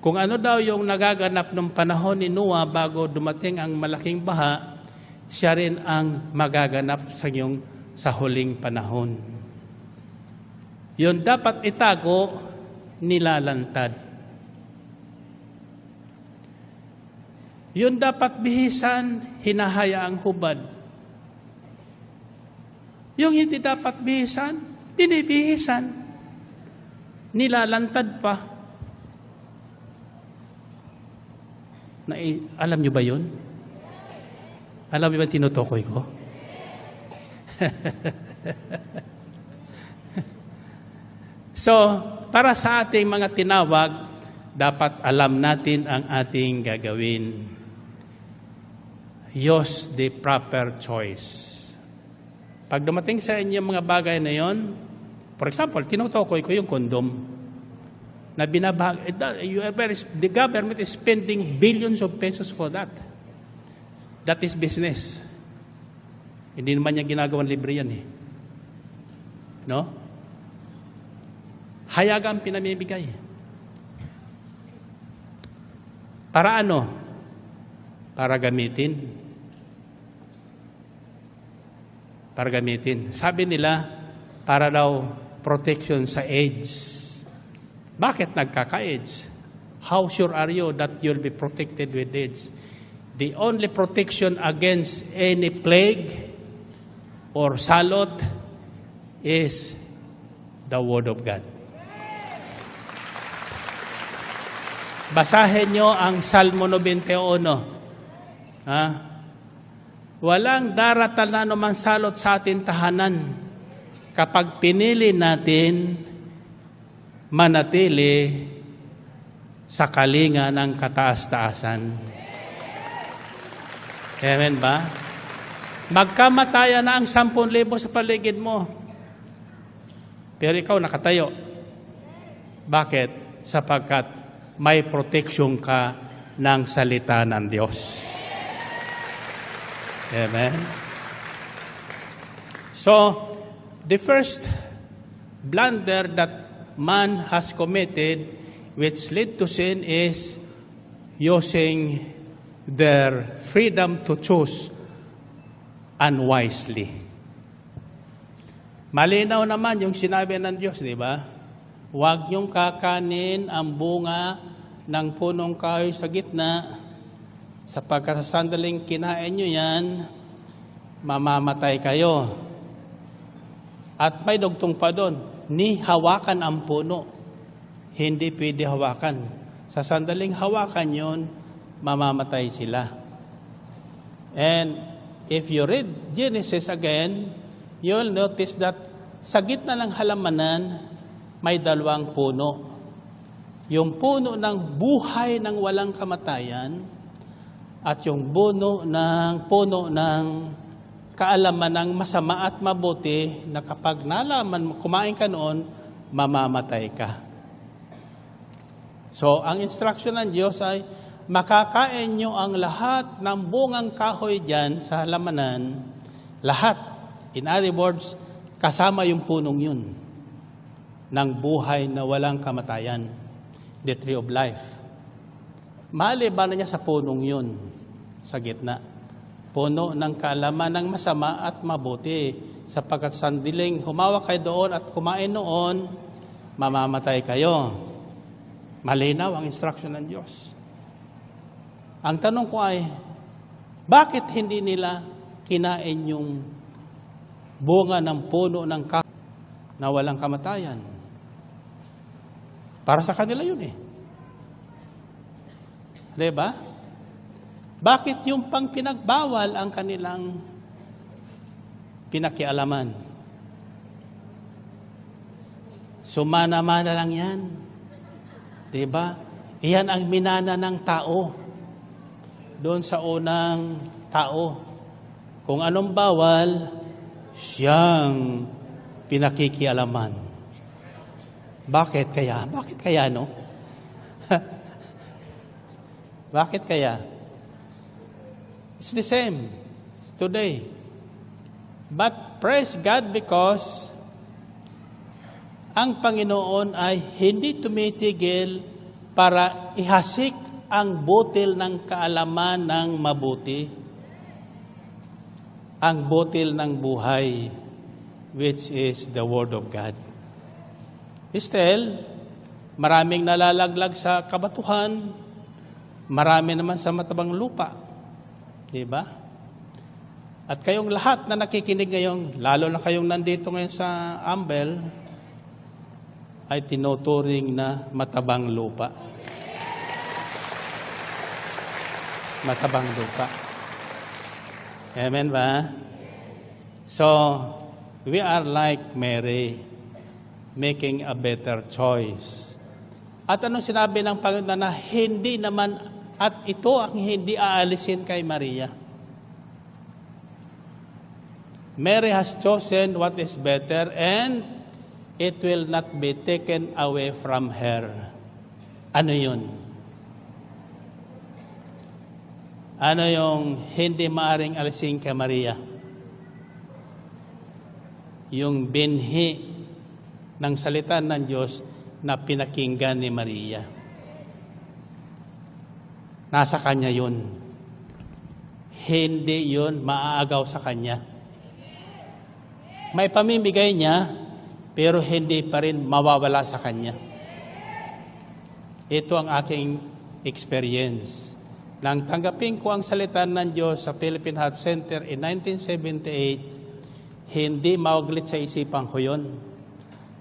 Kung ano daw yung nagaganap ng panahon ni Noah bago dumating ang malaking baha, siya rin ang magaganap sa huling panahon. Yun dapat itago, nilalantad. Yun dapat bihisan, hinahayaang hubad. Yung hindi dapat bihisan, binibihisan. Nilalantad pa. Alam nyo ba yun? Alam nyo ba tinutukoy ko? So, para sa ating mga tinawag, dapat alam natin ang ating gagawin. Use the proper choice. Pag dumating sa inyo mga bagay na yon, for example, tinutukoy ko yung kondom na the government is spending billions of pesos for that. That is business. Hindi naman niya ginagawang libre yan eh. No? Hayagang pinamimigay. Para ano? Para gamitin. Para gamitin. Sabi nila, para daw protection sa AIDS. Bakit nagkaka-AIDS? How sure are you that you'll be protected with AIDS? The only protection against any plague or salot is the Word of God. Basahin nyo ang Salmo 91. Walang daratan na naman salot sa ating tahanan kapag pinili natin manatili sa kalinga ng kataas-taasan. Amen ba? Magkamatayan na ang 10,000 sa paligid mo. Pero ikaw nakatayo. Bakit? Sapagkat may proteksyon ka ng salita ng Diyos. Amen? So, the first blunder that man has committed which led to sin is using their freedom to choose unwisely. Malinaw naman yung sinabi ng Diyos, di ba? Huwag niyong kakanin ang bunga ng punong kahoy sa gitna, sapagkat sa sandaling kinain niyo yan, mamamatay kayo. At may dugtong pa doon, ni hawakan ang puno. Hindi pwede hawakan. Sa sandaling hawakan yun, mamamatay sila. And if you read Genesis again, you'll notice that sa gitna ng halamanan, may dalawang puno. Yung puno ng buhay ng walang kamatayan at yung puno ng kaalaman ng masama at mabuti na kapag nalaman, kumain ka noon, mamamatay ka. So, ang instruction ng Diyos ay makakain nyo ang lahat ng bungang kahoy dyan sa halamanan. Lahat. In other words, kasama yung punong yun ng buhay na walang kamatayan. The tree of life. Maliban na niya sa punong yun sa gitna. Puno ng kaalaman ng masama at mabuti. Sapagkat sandiling humawak kayo doon at kumain noon, mamamatay kayo. Malinaw ang instruction ng Diyos. Ang tanong ko ay, bakit hindi nila kinain yung bunga ng puno ng kahoy na walang kamatayan? Para sa kanila yun eh. Diba? Bakit yung pang pinagbawal ang kanilang pinakialaman? Sumana-mana lang yan. Diba? Iyan ang minana ng tao. Doon sa unang tao. Kung anong bawal, siyang pinakikialaman. Bakit kaya? Bakit kaya, no? Bakit kaya? It's the same today. But praise God because ang Panginoon ay hindi tumitigil para ihasik ang butil ng kaalaman ng mabuti, ang butil ng buhay, which is the Word of God. Still, maraming nalalaglag sa kabatuhan, marami naman sa matabang lupa. Diba? At kayong lahat na nakikinig ngayon, lalo na kayong nandito ngayon sa Ambel, ay tinuturing na matabang lupa. Matabang lupa. Amen ba? So, we are like Mary, making a better choice. At anong sinabi ng Panginoon na hindi naman, at ito ang hindi aalisin kay Maria. Mary has chosen what is better and it will not be taken away from her. Ano yun? Ano yung hindi maaring alisin kay Maria? Yung binhi ng salita ng Diyos na pinakinggan ni Maria. Nasa kanya yun. Hindi yun maaagaw sa kanya. May pamimigay niya, pero hindi pa rin mawawala sa kanya. Ito ang aking experience. Nang tanggapin ko ang salita ng Diyos sa Philippine Heart Center in 1978, hindi mauglit sa isipan ko yun.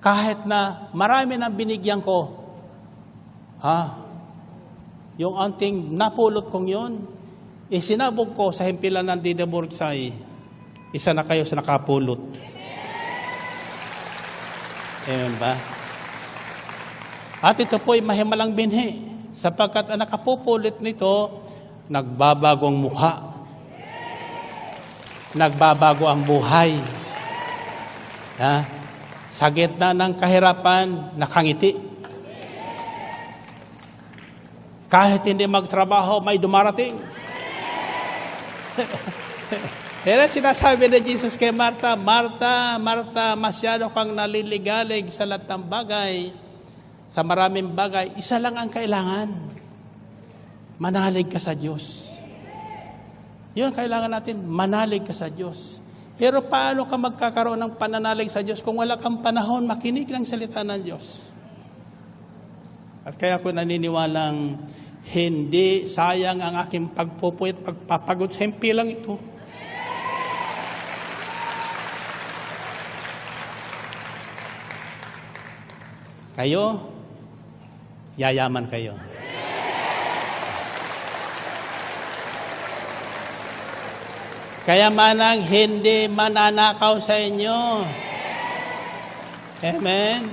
Kahit na marami nang binigyan ko, yung anting napulot kong yun, isinabog ko sa himpilan ng Didaburg Sai, isa na kayo sa nakapulot. Amen ba? At ito po'y mahimalang binhi, sapagkat ang nakapupulit nito, nagbabagong mukha. Nagbabago ang buhay. Sa gitna ng kahirapan, nakangiti. Kahit hindi magtrabaho, may dumarating. Pero sinasabi ni Jesus kay Martha, Martha, Martha, masyado kang naliligalig sa lahat ng bagay, sa maraming bagay, isa lang ang kailangan. Manalig ka sa Diyos. Yun kailangan natin, manalig ka sa Diyos. Pero paano ka magkakaroon ng pananalig sa Diyos kung wala kang panahon makinig ng salita ng Diyos? At kaya ko naniniwalang hindi sayang ang aking pagpupuyat, pagpapagod sa himpilang ito. Kayo, yayaman kayo. Kayamanang hindi mananakaw sa inyo. Amen.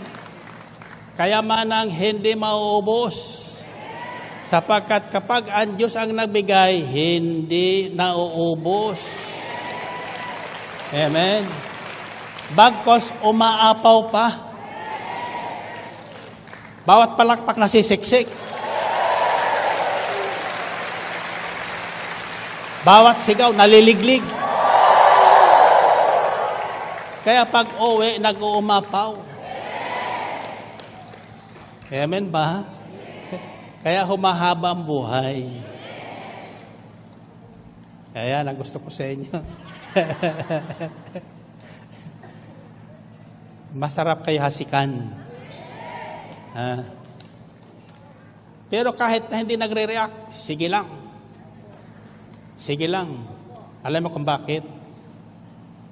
Kayamanang hindi mauubos. Sapagkat kapag ang Diyos ang nagbigay, hindi nauubos. Amen. Bagkos umaapaw pa. Bawat palakpak nasisiksik. Bawat sigaw naliliglig. Kaya pag uwi, nag-uumapaw. Amen ba? Kaya humahaba ang buhay. Kaya ang gusto ko sa inyo. Masarap kayo hasikan. Pero kahit na hindi nagre-react, sige lang. Sige lang. Alam mo kung bakit?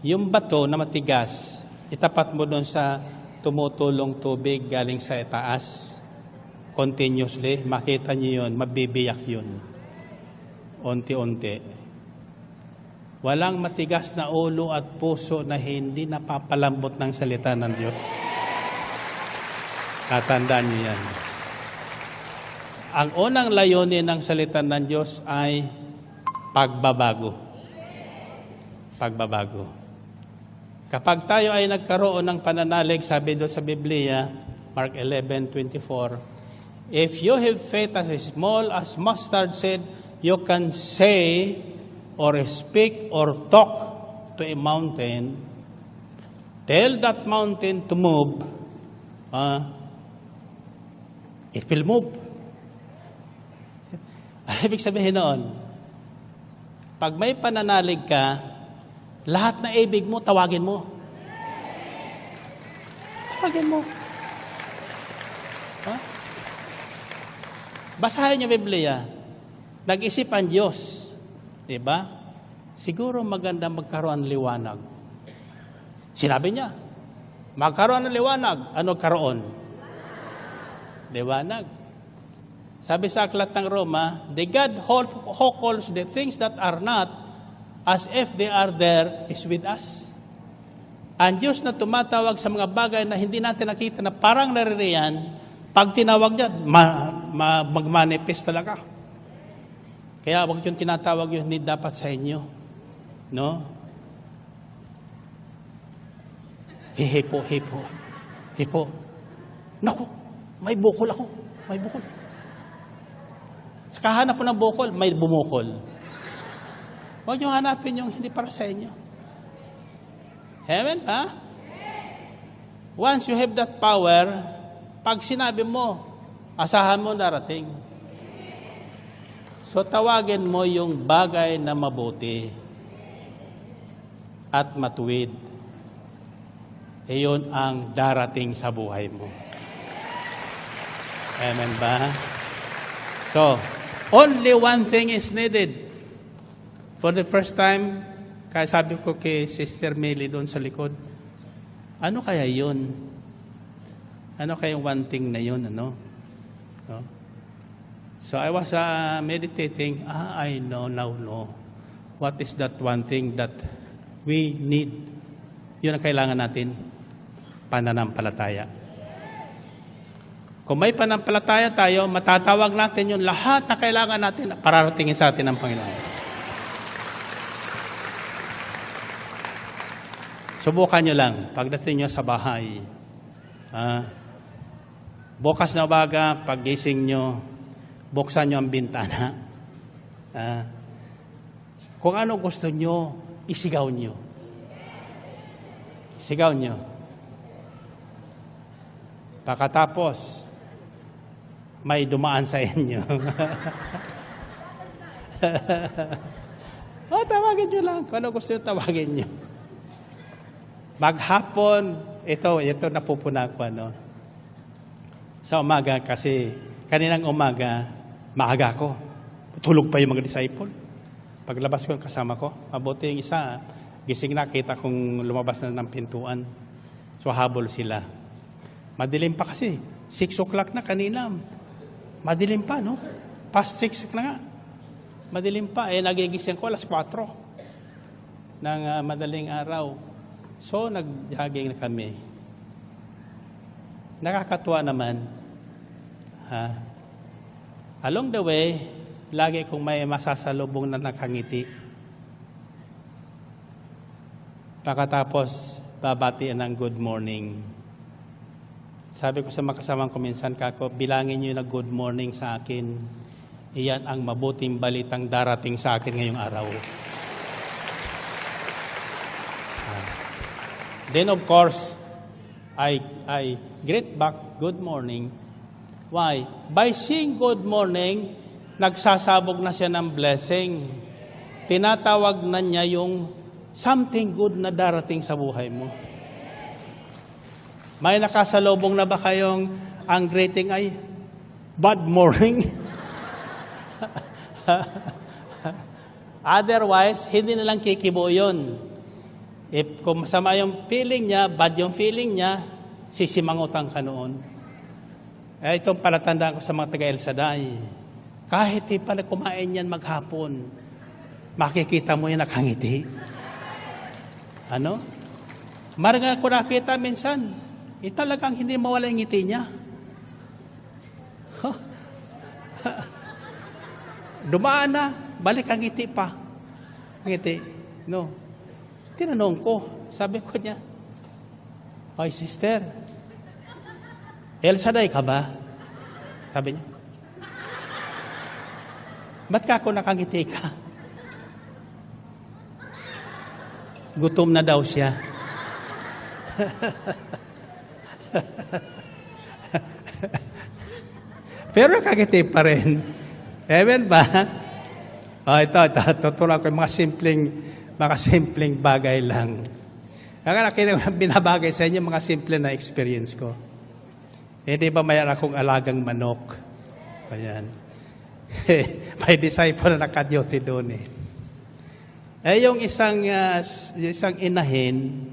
Yung bato na matigas, itapat mo doon sa tumutulong tubig galing sa itaas. Continuously, makita niyo yun, mabibiyak yun. Unti-unti. Walang matigas na ulo at puso na hindi napapalambot ng salita ng Diyos. Tatandaan niyo yan. Ang unang layunin ng salita ng Diyos ay pagbabago. Pagbabago. Kapag tayo ay nagkaroon ng pananalig, sabi doon sa Biblia, Mark 11:24, if you have faith as small as mustard seed, you can say or speak or talk to a mountain, tell that mountain to move, it will move. Ibig sabihin noon, pag may pananalig ka, lahat na ibig mo, tawagin mo. Tawagin mo. Ha? Basahin niyo Biblia. Nag-isip ang Diyos. Diba? Siguro maganda magkaroon ng liwanag. Sinabi niya, magkaroon ng liwanag. Ano karoon? Liwanag. Sabi sa aklat ng Roma, the God who calls the things that are not as if they are there is with us. Ang Diyos na tumatawag sa mga bagay na hindi natin nakita na parang naririyan, pag tinawag niya, mag-manifest talaga. Kaya wag yung tinatawag yun, hindi dapat sa inyo. No? Hipo. Naku, may bukol ako. May bukol. Sa kahanap po ng bukol, may bumukol. Huwag niyo hanapin yung hindi para sa inyo. Amen, ha? Once you have that power, pag sinabi mo, asahan mo darating. So tawagin mo yung bagay na mabuti at matuwid. Iyon ang darating sa buhay mo. Amen ba? So, only one thing is needed. For the first time, kaya sabi ko kay Sister Millie doon sa likod, ano kaya yun? Ano kaya yung one thing na yun? Ano? No? So I was meditating, I know. What is that one thing that we need? Yun ang kailangan natin, pananampalataya. Kung may pananampalataya tayo, matatawag natin yung lahat na kailangan natin, pararatingin sa atin ng Panginoon. Subukan nyo lang, pagdating nyo sa bahay, bukas na umaga, paggising nyo, buksan nyo ang bintana. Kung ano gusto nyo, isigaw nyo. Sigaw nyo. Pagkatapos, may dumaan sa inyo. Tawagin nyo lang. Kung ano gusto nyo, tawagin nyo. Maghapon, ito napupuna ko, sa umaga kasi kaninang umaga, maaga ko. Tulog pa yung mga disciple. Paglabas ko kasama ko, mabuti yung isa, gising na, kita kong lumabas na ng pintuan. So habol sila. Madilim pa kasi, 6 o'clock na kanina. Madilim pa, no? Past 6 na nga. Madilim pa, nagigising ko alas 4 ng madaling araw. So, nag-jogging na kami. Nakakatuwa naman. Along the way, lagi kong may masasalubong na nakangiti. Pagkatapos, babatian ng good morning. Sabi ko sa makasamang ko minsan, kako, bilangin nyo na good morning sa akin. Iyan ang mabuting balitang darating sa akin ngayong araw. Then of course, I greet back, good morning. Why? By saying good morning, nagsasabog na siya ng blessing. Tinatawag na niya yung something good na darating sa buhay mo. May nakasalubong na ba kayong ang greeting ay bad morning? Otherwise, hindi na lang kikibo yun. Kung masama yung feeling niya, bad yung feeling niya, sisimangutan ka noon. Itong palatandaan ko sa mga taga-El Shaddai. Kahit di pa na kumain yan maghapon, makikita mo yan nakangiti. Marga ko nakita minsan, talagang hindi mawala yung ngiti niya. Dumaan na, balik ang ngiti pa. Ngiti. No. Tinanong ko, sabi ko niya, "Oy, sister, El Shaddai ka ba?" Sabi niya. "Ba't ka ako nakangiti ka?" Gutom na daw siya. Pero nakangiti pa rin. Amen ba? Ito, tuturuan ko yung mga simpleng bagay lang. Kaya binabagay sa inyo mga simple na experience ko. Di ba mayroon akong alagang manok? Ayan. May disciple na nakaduty doon yung isang inahin,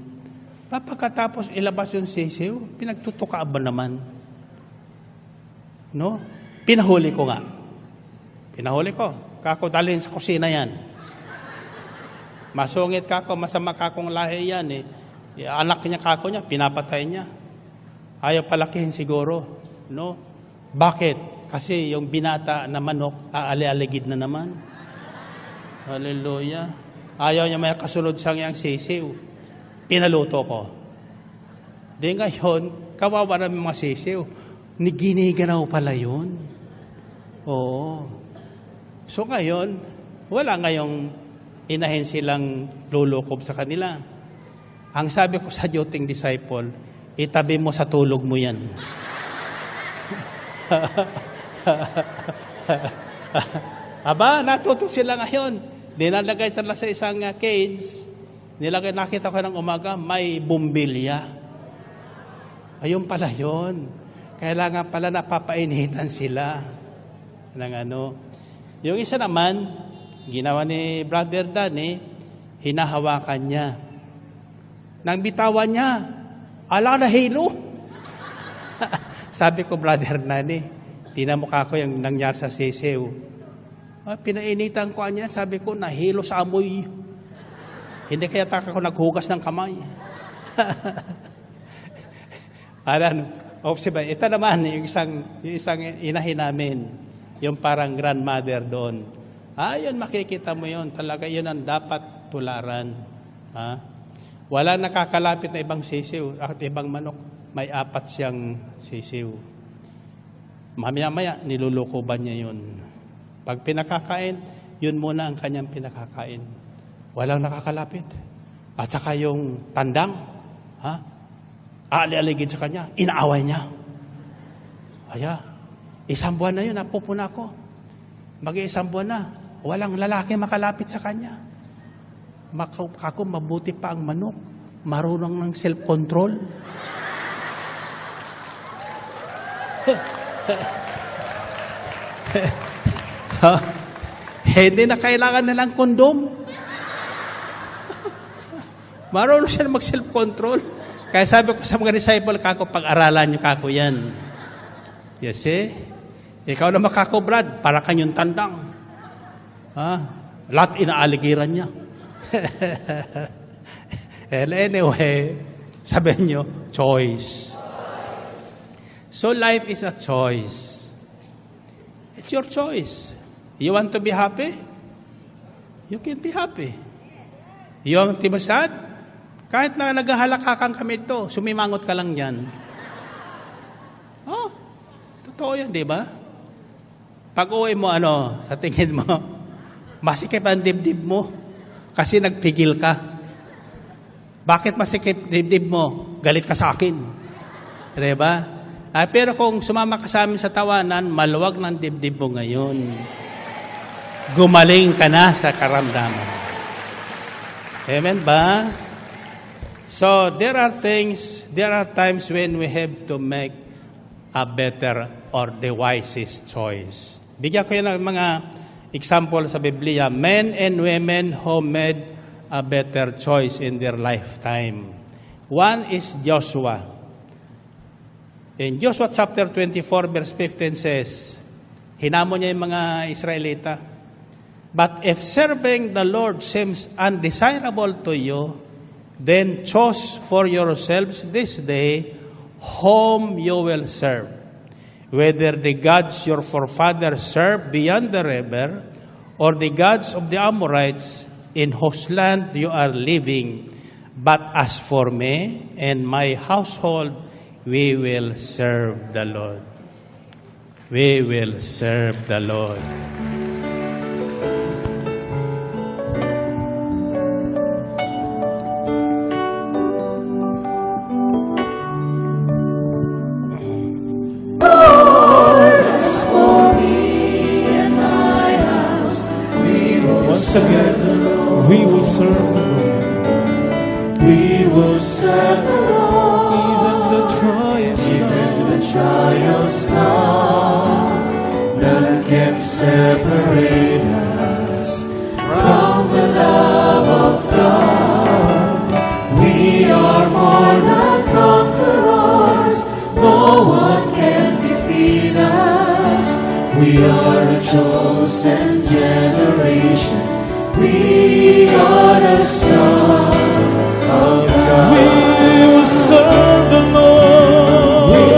pagkatapos ilabas yung sisiw, pinagtutuka ba naman? No? Pinahuli ko nga. Kako dalhin sa kusina yan. Masungit kako, masama kakong lahi yan Anak niya kako niya, pinapatay niya. Ayaw palakihin siguro. No? Bakit? Kasi yung binata na manok, aali-aligid na naman. Hallelujah. Ayaw niya may kasunod siyang yung sisiw. Pinaluto ko. Di ngayon, kawawa na mga sisiw. Giniganaw pala yun. Oo. So ngayon, wala ngayong inahin silang lulukob sa kanila. Ang sabi ko sa duting disciple, itabi mo sa tulog mo yan. Aba, natuto sila ngayon. Dinalagay sila sa isang cage. Nakita ko ng umaga, may bumbilya. Ayun pala yun. Kailangan pala napapainitan sila. Yung isa naman, ginawa ni Brother Danny, hinahawakan niya. Nang bitawan niya, ala na hilo. Sabi ko, Brother Danny, tinamukha ko yung nangyari sa sisiw. Pinainitan ko niya, sabi ko, nahilo sa amoy. Hindi kaya taka ko naghugas ng kamay. Ito naman, yung isang inahin namin, yung parang grandmother doon. Yun, makikita mo yun. Talaga yun ang dapat tularan. Wala nakakalapit na ibang sisiw at ibang manok. May 4 siyang sisiw. Mamaya-maya, nilulukuban niya yun. Pag pinakakain, yun muna ang kanyang pinakakain. Walang nakakalapit. At saka yung tandang, aali-aligid sa kanya, inaaway niya. Isang buwan na yun, napupuna ko. Mag-iisang buwan na, walang lalaki makalapit sa kanya. Kako, mabuti pa ang manok. Marunong ng self-control. Hindi na kailangan nilang kondom. Marunong siya mag-self-control. Kaya sabi ko sa mga disciple, kako, pag-aralan niyo kako yan. You see? Ikaw na makako, Brad, para kanyang tandang. Lahat inaaligiran niya. And anyway, sabi niyo, choice. So life is a choice. It's your choice. You want to be happy? You can be happy. You want to be sad? Kahit na naghahalakakan kami ito, sumimangot ka lang yan. Totoo yan, di ba? Pag uwi mo, sa tingin mo, masikip ang dibdib mo kasi nagpigil ka. Bakit masikip dibdib mo? Galit ka sa akin. Di ba? Pero kung sumama ka sa amin sa tawanan, maluwag ng dibdib mo ngayon. Gumaling ka na sa karamdaman. Amen ba? So, there are times when we have to make a better or the wisest choice. Bigyan ko yan ng mga example sa Biblia. Men and women who made a better choice in their lifetime. One is Joshua. In Joshua chapter 24, verse 15 says, hinamon niya yung mga Israelita, "But if serving the Lord seems undesirable to you, then choose for yourselves this day whom you will serve, whether the gods your forefathers served beyond the river, or the gods of the Amorites in whose land you are living. But as for me and my household, we will serve the Lord." We will serve the Lord. As for me and Together we will serve the Lord. We will serve the Lord. Even the trials come, none can separate us from the love of God. We are more than conquerors. No one can defeat us. We are a chosen generation. We are the sons of God. We will serve the Lord. We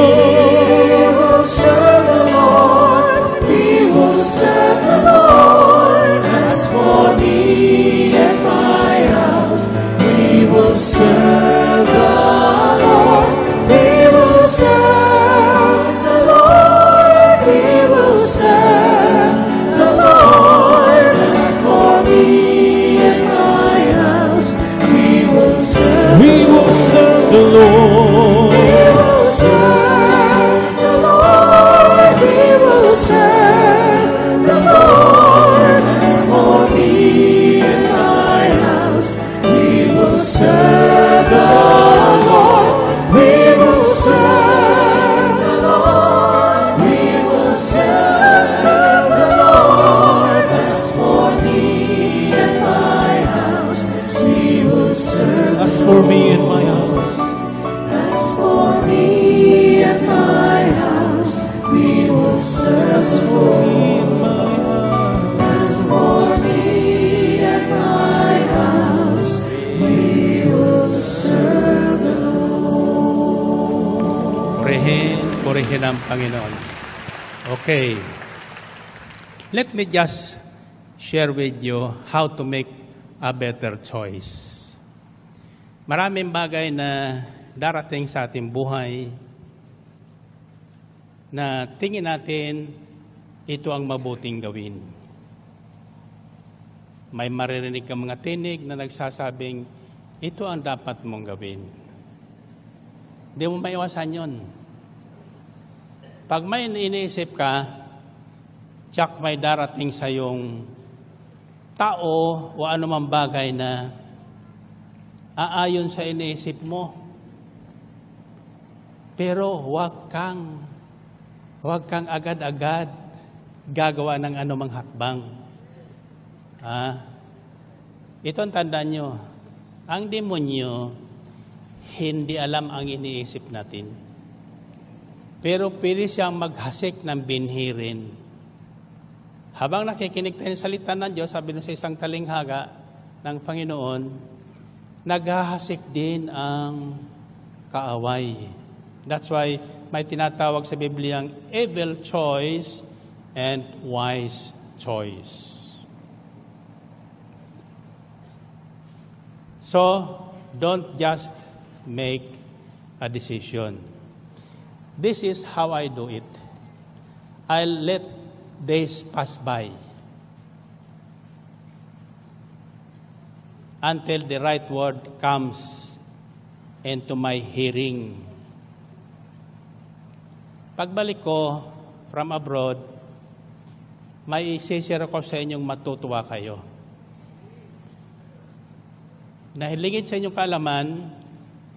will serve the Lord. We will serve the Lord. As for me and my house, we will serve the Lord. We will serve the Lord. We will serve the Lord. As for me and my house, we will serve. We will serve the Lord. We will serve the Lord. We will serve the Lord. As for me and my house, we will serve the Lord. We will serve the Lord. We will serve the Lord. As for me and my house, we will serve. As for me and my house, As for me and my house, we will serve. as for me and my house, As for me and my house, we will serve the Lord. Purihin ang Panginoon. Okay. Let me just share with you how to make a better choice. Maraming bagay na darating sa ating buhay na tingin natin ito ang mabuting gawin. May maririnig kang mga tinig na nagsasabing ito ang dapat mong gawin. Hindi mo maiwasan yun. Pag may iniisip ka, tsak may darating sa iyong tao o anumang bagay na aayon sa iniisip mo. Pero huwag kang agad-agad gagawa ng anumang hakbang. Ito ang tandaan nyo. Ang demonyo, hindi alam ang iniisip natin. Pero pili siyang maghasik ng binhirin. Habang nakikinig tayo sa salita ng Diyos, sabi sa isang talinghaga ng Panginoon, naghahasik din ang kaaway. That's why may tinatawag sa Biblia ang evil choice and wise choice. So, don't just make a decision. This is how I do it. I'll let days pass by until the right word comes into my hearing. Pagbalik ko from abroad, may isishare ko sa inyong matutuwa kayo. Nahilingid sa inyong kaalaman,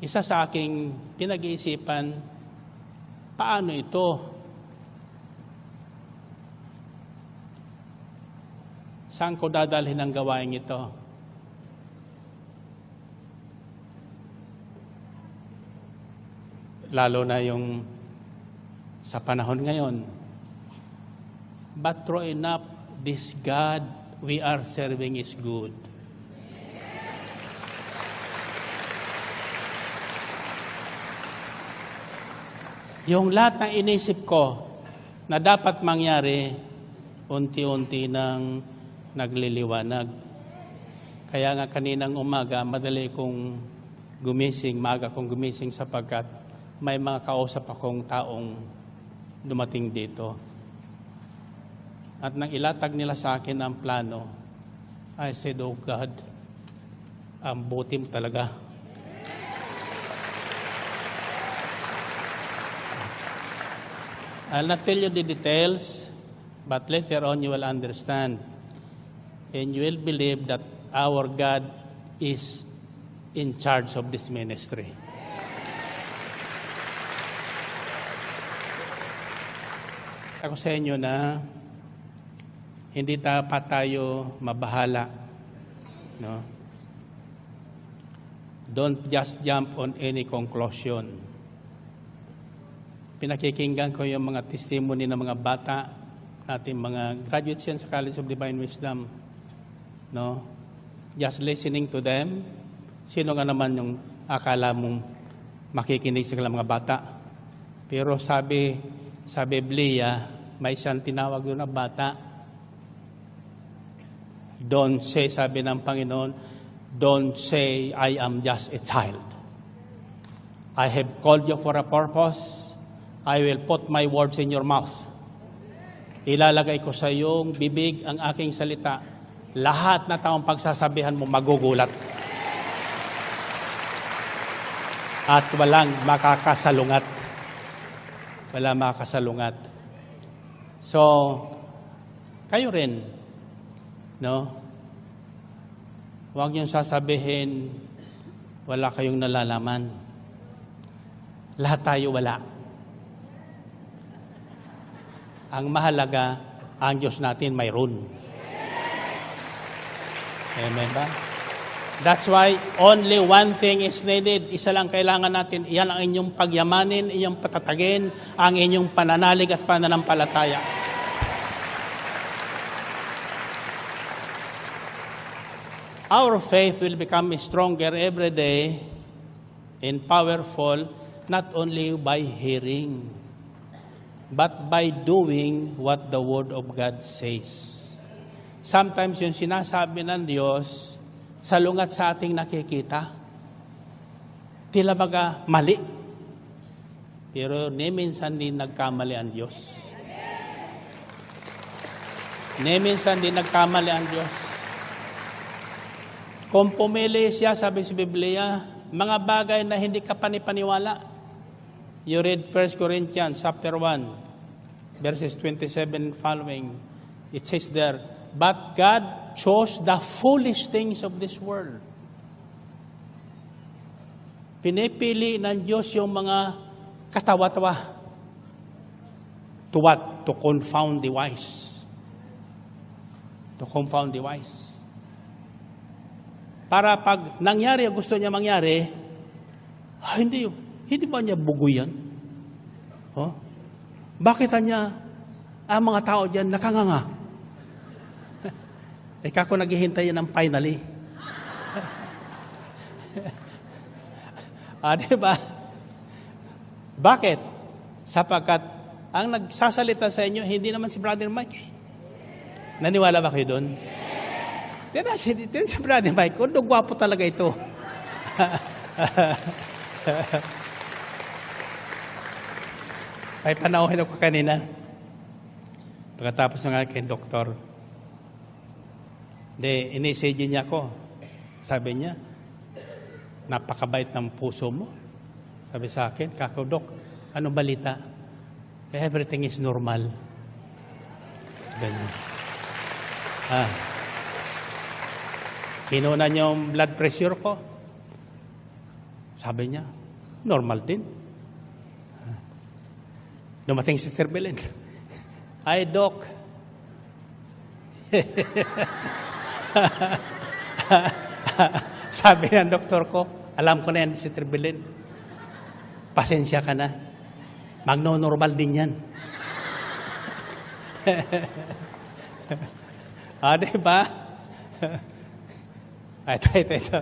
isa sa aking pinag-iisipan, paano ito? Saan ko dadalhin ang gawain ito? Lalo na yung sa panahon ngayon. But true enough, this God we are serving is good. Yung lahat ng inisip ko na dapat mangyari, unti-unti nang nagliliwanag. Kaya nga kaninang umaga, madali kong gumising, maaga kong gumising sapagkat may mga kausap akong taong dumating dito. At nang ilatag nila sa akin ang plano, I said, oh God, ang buti mo talaga. I'll not tell you the details, but later on you will understand. and you will believe that our God is in charge of this ministry. Ako sa inyo na hindi dapat tayo mabahala. No? Don't just jump on any conclusion. Pinakikinggan ko yung mga testimony ng mga bata, ating mga graduates yan sa College of Divine Wisdom. No? Just listening to them. Sino nga naman yung akala mong makikinig sa mga bata? Pero sabi sa Biblia, may isang tinawag doon na bata. Don't say, sabi ng Panginoon, don't say, I am just a child. I have called you for a purpose. I will put my words in your mouth. Ilalagay ko sa iyong bibig ang aking salita. Lahat na taong pagsasabihan mo magugulat. At walang makakasalungat. Wala makakasalungat. So, kayo rin, no? Huwag niyong sasabihin, wala kayong nalalaman. Lahat tayo wala. Ang mahalaga, ang Diyos natin mayroon. Amen ba? That's why only one thing is needed. Isa lang kailangan natin. Iyan ang inyong pagyamanin, inyong patatagin, ang inyong pananalig at pananampalataya. Our faith will become stronger every day and powerful, not only by hearing, but by doing what the Word of God says. Sometimes yung sinasabi ng Diyos, salungat sa ating nakikita, tila baga mali. Pero minsan din nagkamali ang Diyos. Minsan din nagkamali ang Diyos. Kung pumili siya, sabi sa Biblia, mga bagay na hindi ka panipaniwala. You read 1 Corinthians chapter 1, verses 27 following. It says there, but God chose the foolish things of this world. Pinipili ng Diyos yung mga katawa-tawa. To what? To confound the wise. To confound the wise. Para pag nangyari ang gusto niya mangyari, hindi ba niya bugo yan? Oh? Bakit niya ang mga tao diyan nakanganga? Kako naghihintay ng finally. Diba? Bakit? Sapagkat ang nagsasalita sa inyo, hindi naman si Brother Mike. Naniwala ba kayo doon? Tignan si Brother Mike, kung gwapo talaga ito. Ay panauhin ako kanina. Pagkatapos ng aking doktor, inisage niya ako. Sabi niya, napakabait ng puso mo. Sabi sa akin, Dok, anong balita? Everything is normal. Ganyan. Kinuna niya yung blood pressure ko. Sabi niya, normal din. Dumating si Sir Belen. Ay, Doc. Sabi ng doktor ko, alam ko na yan si Sir Belen. Pasensya ka na. Magno-normal din yan. Diba? Ito.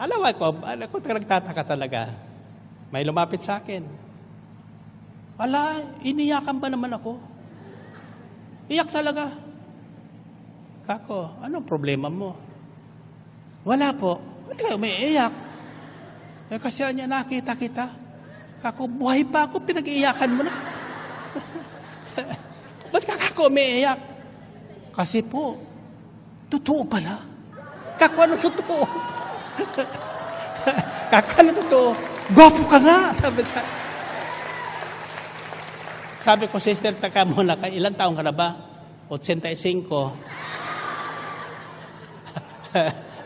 Alam ko nagtataka talaga. May lumapit sa akin. Wala, iniyakan ba naman ako? Iyak talaga. Kako, anong problema mo? Wala po. Ba't kayo may iyak? Kasi niya nakita kita. Kako, buhay pa ako, pinag-iiyakan mo na. Ba't kako may iyak? Kasi po, totoo pala. Kako, ano totoo? Kako, ano totoo? Gwapo ka nga, sabi ko, sister, taka muna ka. Ilang taong ka na ba? 85.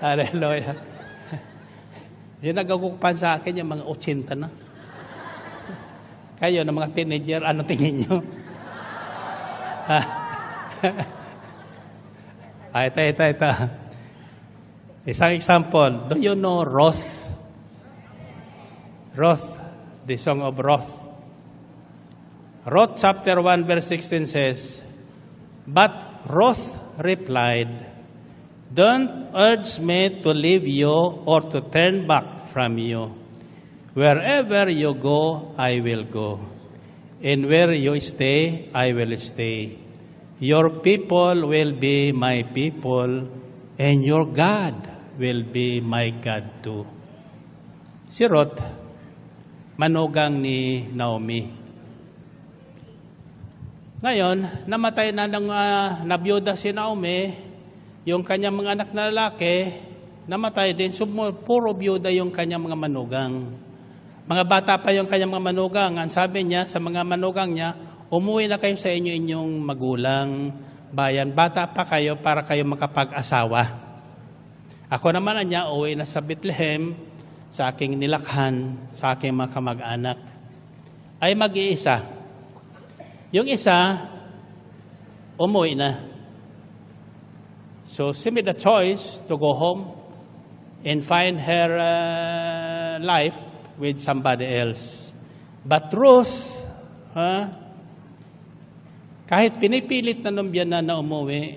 Hallelujah. Yung nagagukupan sa akin, yung mga 80 na. Kayo, na mga teenager, ano tingin nyo? Ito. Isang example. Do you know Ruth? Ruth, the song of Ruth. Ruth chapter 1 verse 16 says, "But Ruth replied, 'Don't urge me to leave you or to turn back from you. Wherever you go, I will go. And where you stay, I will stay. Your people will be my people, and your God will be my God too.'" Si Ruth, manugang ni Naomi. Ngayon, namatay na ng nabiyuda si Naomi, yung kanyang mga anak na lalaki, namatay din. So, puro biyuda yung kanyang mga manugang. Mga bata pa yung kanyang mga manugang. Ang sabi niya sa mga manugang niya, umuwi na kayo sa inyong magulang, bayan. Bata pa kayo para kayo makapag-asawa. Ako naman niya, uwi na sa Bethlehem, sa aking nilakhan, sa aking mga kamag-anak. Ay mag-iisa. Yung isa, umuwi na. So, she made a choice to go home and find her life with somebody else. But Ruth, kahit pinipilit na nung biyanan na umuwi,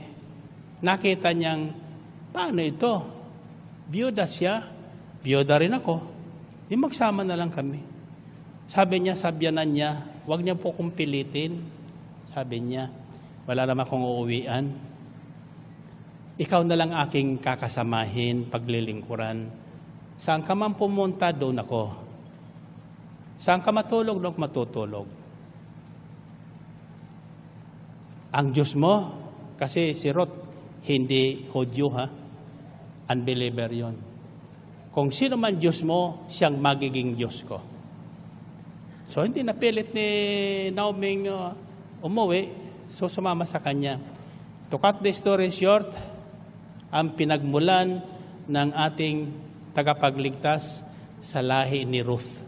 nakita niyang, paano ito? Biyuda siya, biyuda rin ako. Di magsama na lang kami. Sabi niya sa biyanan niya, huwag niya po kong pilitin. Sabi niya, wala naman akong uuwian. Ikaw na lang aking kakasamahin, paglilingkuran. Saan ka man pumunta, doon ako. Saan ka matulog, doon matutulog. Ang Diyos mo, kasi si Ruth, hindi Hudyo, unbeliever yon. Kung sino man Diyos mo, siyang magiging Diyos ko. So, hindi napilit ni Naomi umuwi, so sumama sa kanya. To cut the story short, ang pinagmulan ng ating tagapagligtas sa lahi ni Ruth.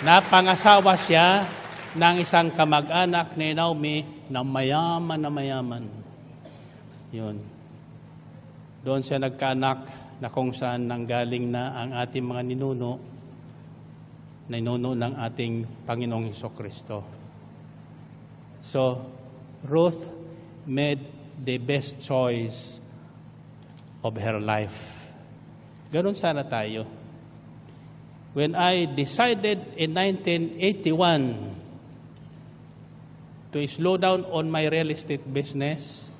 Napangasawa siya ng isang kamag-anak ni Naomi na mayaman. Yun. Doon siya nagkaanak na kung saan nanggaling na ang ating mga ninuno ng ating Panginoong Hesukristo. So, Ruth made the best choice of her life. Ganon sana tayo. When I decided in 1981 to slow down on my real estate business,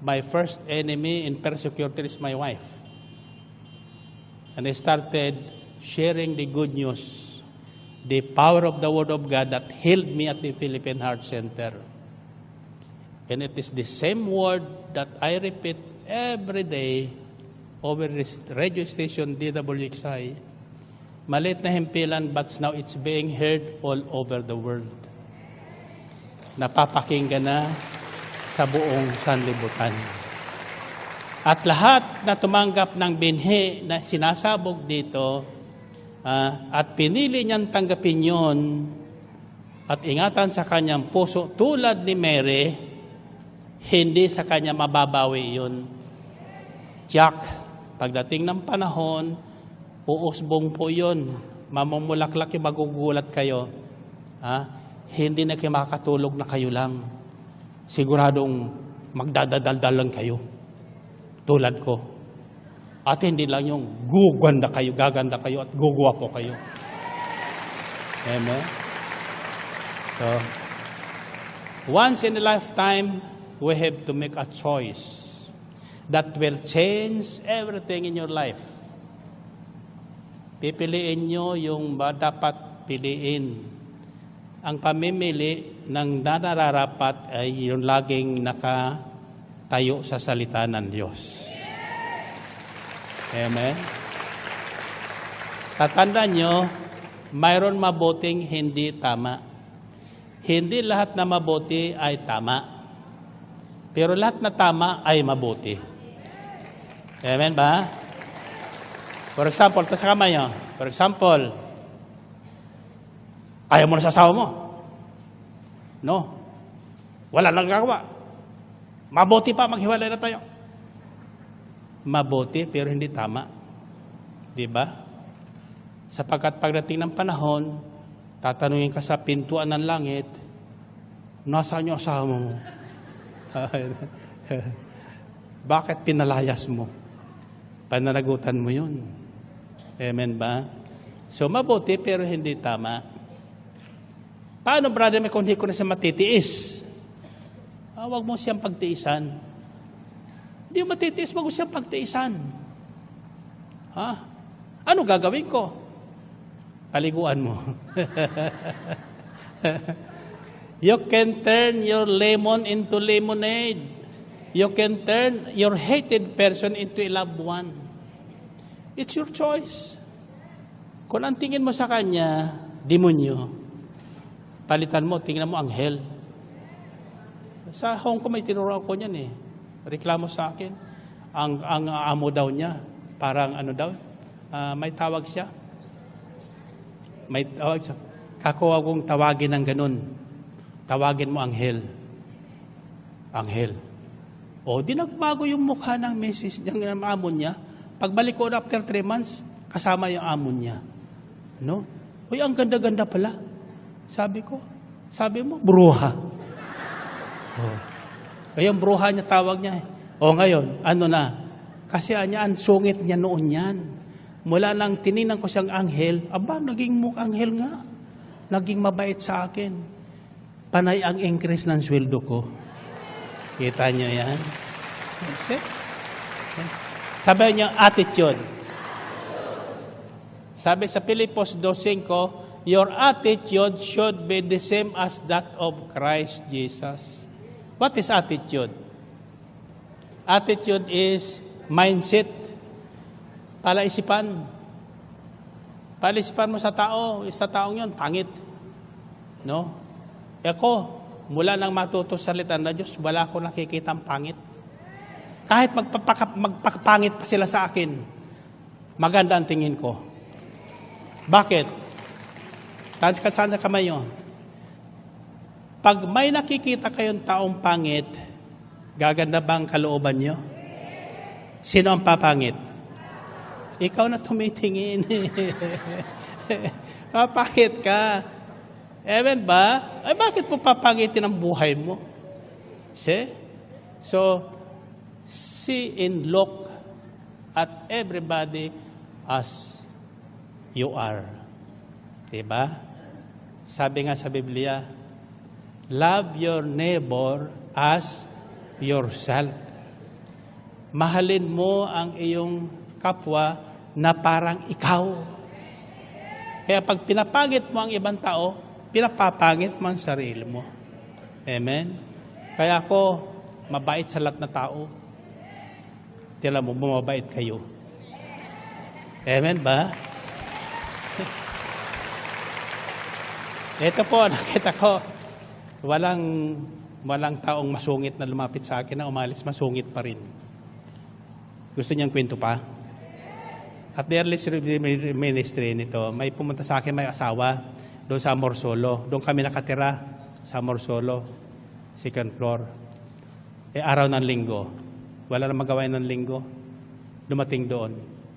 my first enemy and persecutor is my wife. And I started sharing the good news, the power of the Word of God that healed me at the Philippine Heart Center. And it is the same word that I repeat every day over this radio station DWXI. Maliit na himpilan, but now it's being heard all over the world. Napapakinggan na sa buong sanlibutan. At lahat na tumanggap ng binhi na sinasabog dito, at pinili niyang tanggapin yon at ingatan sa kanyang puso tulad ni Mary, hindi sa kanya mababawi yun. Jack, pagdating ng panahon, uusbong po yun. Mamumulaklak yung magugulat kayo. Hindi na kayo makakatulog na kayo lang. Siguradong magdadadaldalan kayo. Tulad ko. At hindi lang yung gaganda kayo at guguwapo kayo. Amen? So, once in a lifetime, we have to make a choice that will change everything in your life. Pipiliin nyo yung dapat piliin. Ang pamimili ng nararapat ay yung laging nakatayo sa salita ng Diyos. Amen? Tatandaan nyo, mayroon mabuting hindi tama. Hindi lahat na mabuti ay tama. Pero lahat na tama ay mabuti. Amen ba? For example, sa kamay nyo. For example, ayaw mo na sa asawa mo. No. Wala nang gagawa. Mabuti pa, maghiwalay na tayo. Mabuti, pero hindi tama. Diba? Sapagkat pagdating ng panahon, tatanungin ka sa pintuan ng langit, nasaan yung asawa mo? Bakit pinalayas mo? Pananagutan mo yun. Amen ba? So, mabuti pero hindi tama. Paano, brother, may kung hindi ko na siya matitiis? Huwag mo siyang pagtiisan. Hindi mo matitiis, huwag mo siyang pagtiisan. Ha? Ano gagawin ko? Paliguan mo. You can turn your lemon into lemonade. You can turn your hated person into a loved one. It's your choice. Kung ang tingin mo sa kanya, demonyo, palitan mo, tingnan mo anghel. Sa Hong Kong may tinuruan ko niyan eh. Reklamo sa akin. Ang amo daw niya, parang ano daw, may tawag siya. May tawag siya. Kako akong tawagin ng ganun. Tawagin mo anghel. Anghel. O, di nagbago yung mukha ng message ng amo niya. Pagbalik ko after 3 months, kasama yung amo niya. No? Uy, ang ganda-ganda pala. Sabi mo, bruha. Oh. Kaya yung bruha niya, tawag niya. O ngayon, ano na? Kasi ang sungit niya noon yan. Mula nang tininan ko siyang anghel, naging anghel nga. Naging mabait sa akin. Panay ang increase ng sweldo ko. Kita niyo yan? Sabi niyo, attitude. Sabi sa Pilipos 2:5, your attitude should be the same as that of Christ Jesus. What is attitude? Attitude is mindset. Palaisipan. Palaisipan mo sa tao, sa taong yun, pangit. No? Ako, mula nang matuto sa salita ng Diyos, wala ko nakikitang pangit. Kahit magpapangit pa sila sa akin, maganda ang tingin ko. Bakit? Saan na kamay nyo? Pag may nakikita kayong taong pangit, gaganda ba ang kalooban nyo? Sino ang papangit? Ikaw na tumitingin. Papangit ka. Amen ba? Ay, bakit mo papangitin ang buhay mo? See? So, see and look at everybody as you are. Diba? Sabi nga sa Biblia, love your neighbor as yourself. Mahalin mo ang iyong kapwa na parang ikaw. Kaya pag pinapangit mo ang ibang tao, pinapapangit mo ang sarili mo. Amen? Kaya ako, mabait sa lahat na tao. Tila mo, mabait kayo. Amen ba? Ito po, nakita ko, walang taong masungit na lumapit sa akin na umalis, masungit pa rin. Gusto niyang kwento pa? At the early ministry nito, may pumunta sa akin, may asawa, doon sa Amorsolo. Doon kami nakatira sa Amorsolo, second floor. Araw ng linggo. Wala na magawain ng linggo. Dumating doon.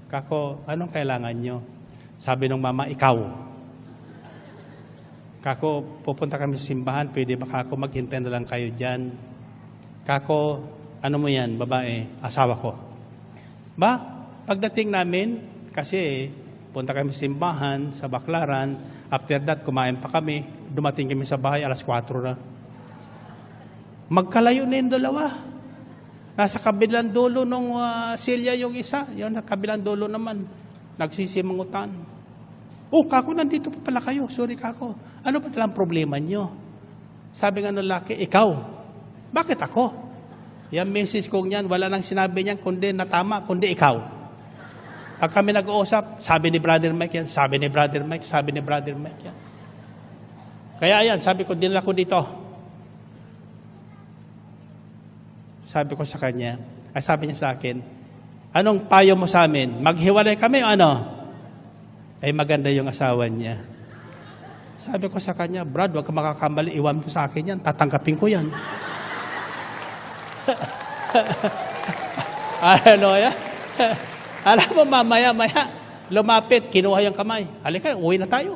Kako, anong kailangan nyo? Sabi ng mama, ikaw. Kako, pupunta kami sa simbahan, pwede ba kako maghintay na lang kayo dyan? Kako, ano mo yan, babae? Asawa ko. Ba, pagdating namin, kasi punta kami sa simbahan, sa Baklaran, after that, kumain pa kami, dumating kami sa bahay, 4:00 na. Magkalayo na yung dalawa. Nasa kabilang dulo ng silya yung isa, yung kabilang dulo naman, nagsisimangutan. Kako, nandito pa pala kayo. Sorry, kako. Ano ba talang problema nyo? Sabi nga ng lalaki, ikaw. Bakit ako? Yan message kong yan, wala nang sinabi niyan, kundi natama, kundi ikaw. Pag kami nag-uusap, sabi ni Brother Mike yan, sabi ni Brother Mike, sabi ni Brother Mike yan. Kaya yan, sabi ko, dinala ko dito. Sabi ko sa kanya, sabi niya sa akin, anong payo mo sa amin? Maghiwalay kami o ano? Ay maganda yung asawa niya. Sabi ko sa kanya, Brad, wag ka makakamali, iwan mo sa akin yan, tatanggapin ko yan. Ano yan? Alam mo, maya, lumapit, kinuha yung kamay. Halika, uwi na tayo.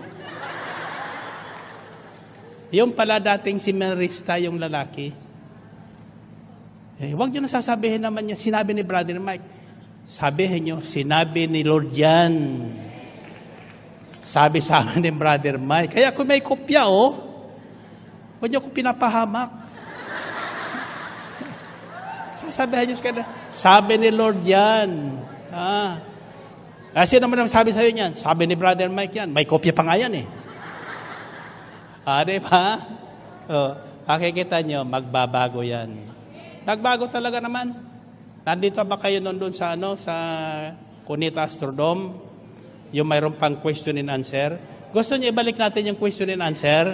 Yung pala dating si Marista, yung lalaki. Huwag nyo nasasabihin naman niya, sinabi ni Brother Mike. Sabihin nyo, sinabi ni Lord yan. Sabi sa amin ni Brother Mike. Kaya kung may kopya, huwag nyo ko pinapahamak. Sasabihin nyo sa kanila, sabi ni Lord yan. Kasi naman sabi sa'yo yan, sabi ni Brother Mike yan. May kopya pa nga yan eh. Diba? Makikita nyo, magbabago yan. Nagbago talaga naman. Nandito ba kayo doon sa Cunita Astrodome? Yung mayroon pang question and answer. Gusto niyo ibalik natin yung question and answer?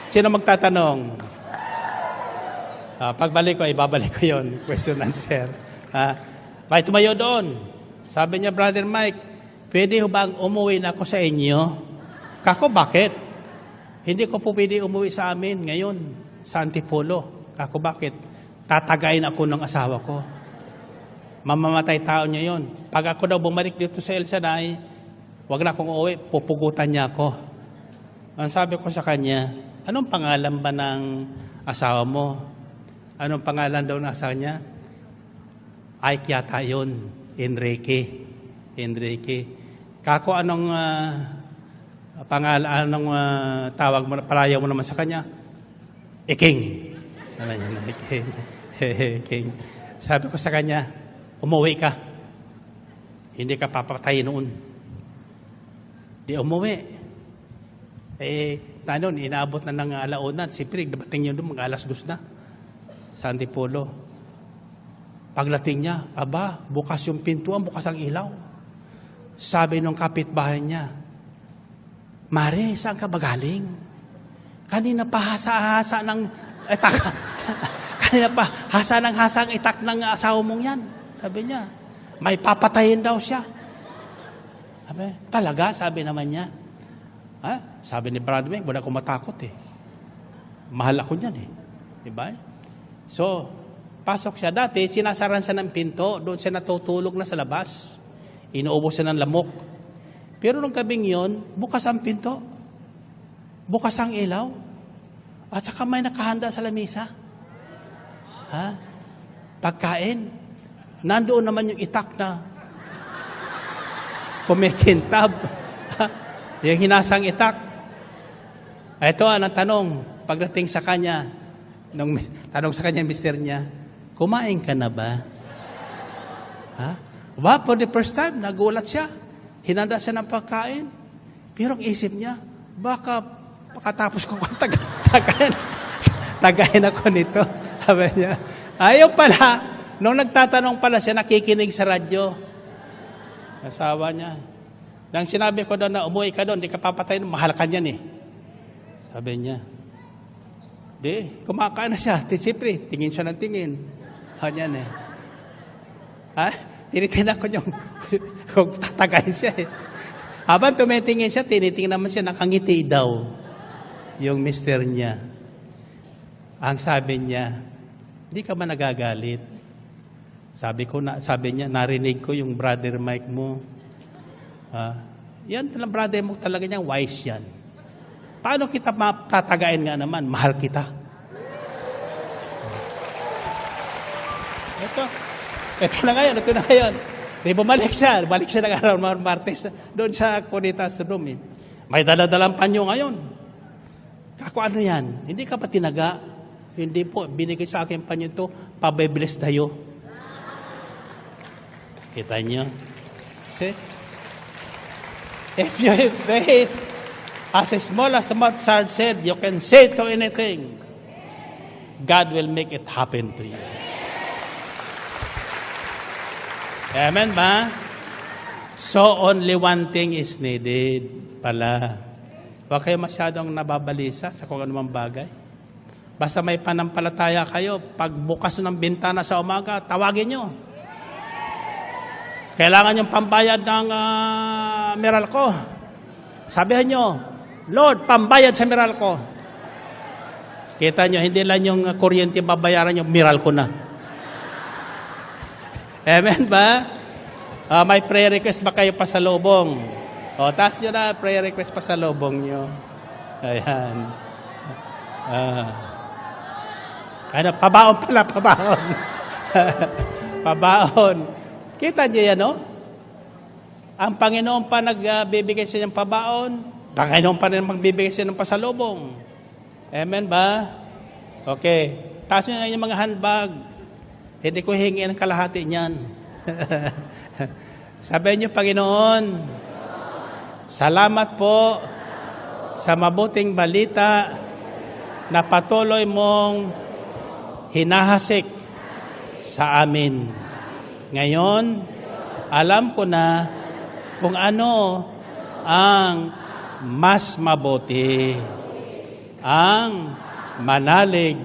Sino magtatanong? Pagbalik ko, ibabalik ko yun. Question and answer. May tumayo doon. Sabi niya, Brother Mike, pwede ho bang umuwi na ako sa inyo? Kako, bakit? Hindi ko po pwede umuwi sa amin ngayon, sa Antipolo. Kako, bakit? Tatagayin ako ng asawa ko. Mamamatay tao niya yon. Pag ako daw bumalik dito sa El Shaddai, wag na akong uuwi, pupugutan niya ako. Ang sabi ko sa kanya, anong pangalan ba ng asawa mo? Anong pangalan daw ng asawa niya? Ike yata yun. Enrique. Kako, anong pangalan, anong tawag mo, palayaw mo naman sa kanya? King. King. Sabi ko sa kanya, umuwi ka. Hindi ka papatay noon. Di umuwi. Inaabot na ng alauna. Siyempre, dabating yun doon, mga alas 2 na. Sa Antipolo. Paglating niya, bukas yung pintuan, bukas ang ilaw. Sabi nung kapitbahay niya, Mare, saan ka ba galing? Kanina pa hasa-hasa ng itak. Kanina pa hasa ng itak ng asawa mong yan. Sabi niya, may papatayin daw siya. Talaga, sabi naman niya. Sabi ni Brother Mike, wala akong matakot eh. Mahal ako niyan eh. Diba? So, pasok siya. Dati, sinasaran siya ng pinto. Doon siya natutulog na sa labas. Inuubos siya ng lamok. Pero nung gabing yon, bukas ang pinto. Bukas ang ilaw. At saka may nakahanda sa lamesa. Pagkain. Nandoon naman yung itak na kumikintab. Yung hinasang itak. Ito ang tanong. Pagdating sa kanya, nung tanong sa kanya, mister niya, kumain ka na ba? For the first time, nagulat siya. Hinanda siya ng pagkain. Pero ang isip niya, baka pakatapos ko tagayin ako nito. Sabi niya. Ayaw pala, nung nagtatanong pala siya, nakikinig sa radyo. Asawa niya. Nang sinabi ko doon na umuwi ka doon, di ka papatayin, mahal ka niyan eh. Sabi niya. Kumakain na siya. Siyempre, tingin siya ng tingin. Ganyan eh. Tinitingnan ko yung kung tatagayin siya eh. Habang tumitingin siya, tinitingnan naman siya, nakangiti daw yung mister niya. Ang sabi niya, di ka ba nagagalit? Sabi niya, narinig ko yung Brother Mike mo. Yan talang brother mo talaga niya, wise yan. Paano kita tatagayin nga naman? Mahal kita. Ito na ngayon. Di bumalik siya ng araw Martes doon sa Cunita Astrodome. May daladalang panyo ngayon. Kako, ano yan? Hindi ka pa tinaga? Hindi po, binigay sa akin panyo ito, pabibless tayo. Kita niyo? See? If you have faith, as small as mustard seed, you can say to anything, God will make it happen to you. Amen ba? So, only one thing is needed pala. Huwag kayo masyadong nababalisa sa kung anumang bagay. Basta may panampalataya kayo, pagbukas ng bintana sa umaga, tawagin nyo. Kailangan yung pambayad ng Meralco. Sabihan nyo, Lord, pambayad sa Meralco. Kita nyo, hindi lang yung kuryente babayaran yung Meralco na. Amen ba? May prayer request ba kayo pasalubong? Taas nyo na, prayer request pasalubong nyo. Ayan. Pabaon pala, pabaon. Pabaon. Kita nyo yan, no? Ang Panginoon pa nagbibigay siya ng pabaon. Panginoon pa rin magbibigay siya ng pasalubong. Amen ba? Okay. Taas nyo na yung mga handbag. Hindi ko hingi ng kalahati niyan. Sabihin nyo, Panginoon, salamat po sa mabuting balita na patuloy mong hinahasik sa amin. Ngayon, alam ko na kung ano ang mas mabuti. Ang manalig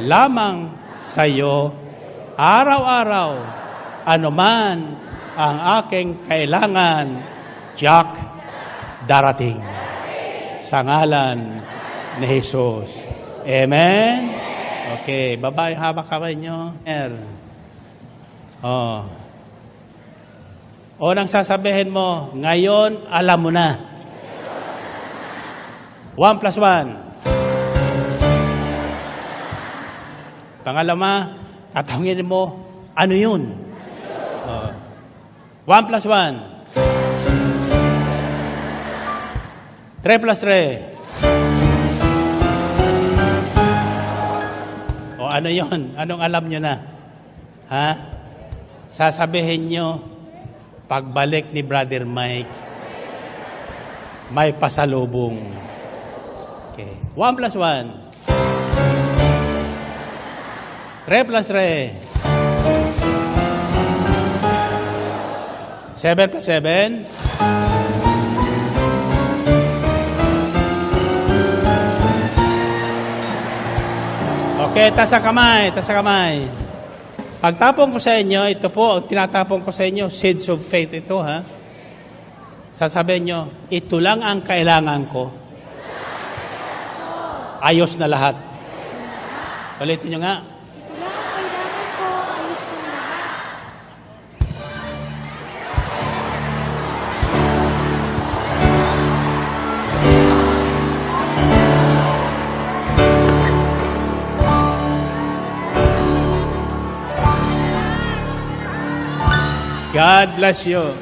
lamang sa iyo araw-araw, anuman ang aking kailangan, Jack, darating. Sa ngalan ni Jesus. Amen? Okay, babae, hawak kamay nyo. Unang sasabihin mo, ngayon, alam mo na. 1 plus 1. Pangalawa, tatawagin mo, ano yun? 1 plus 1. 3 plus 3. Ano yun? Anong alam nyo na? Ha? Sasabihin nyo, pagbalik ni Brother Mike, may pasalubong. Okay. 1 plus 1. 3 plus 3. 7 plus 7. Okay, tasa kamay. Pagtapon ko sa inyo, ito po, tinatapon ko sa inyo, seeds of faith ito, ha? Sasabihin nyo, ito lang ang kailangan ko. Ayos na lahat. Ulitin nyo nga. God bless you.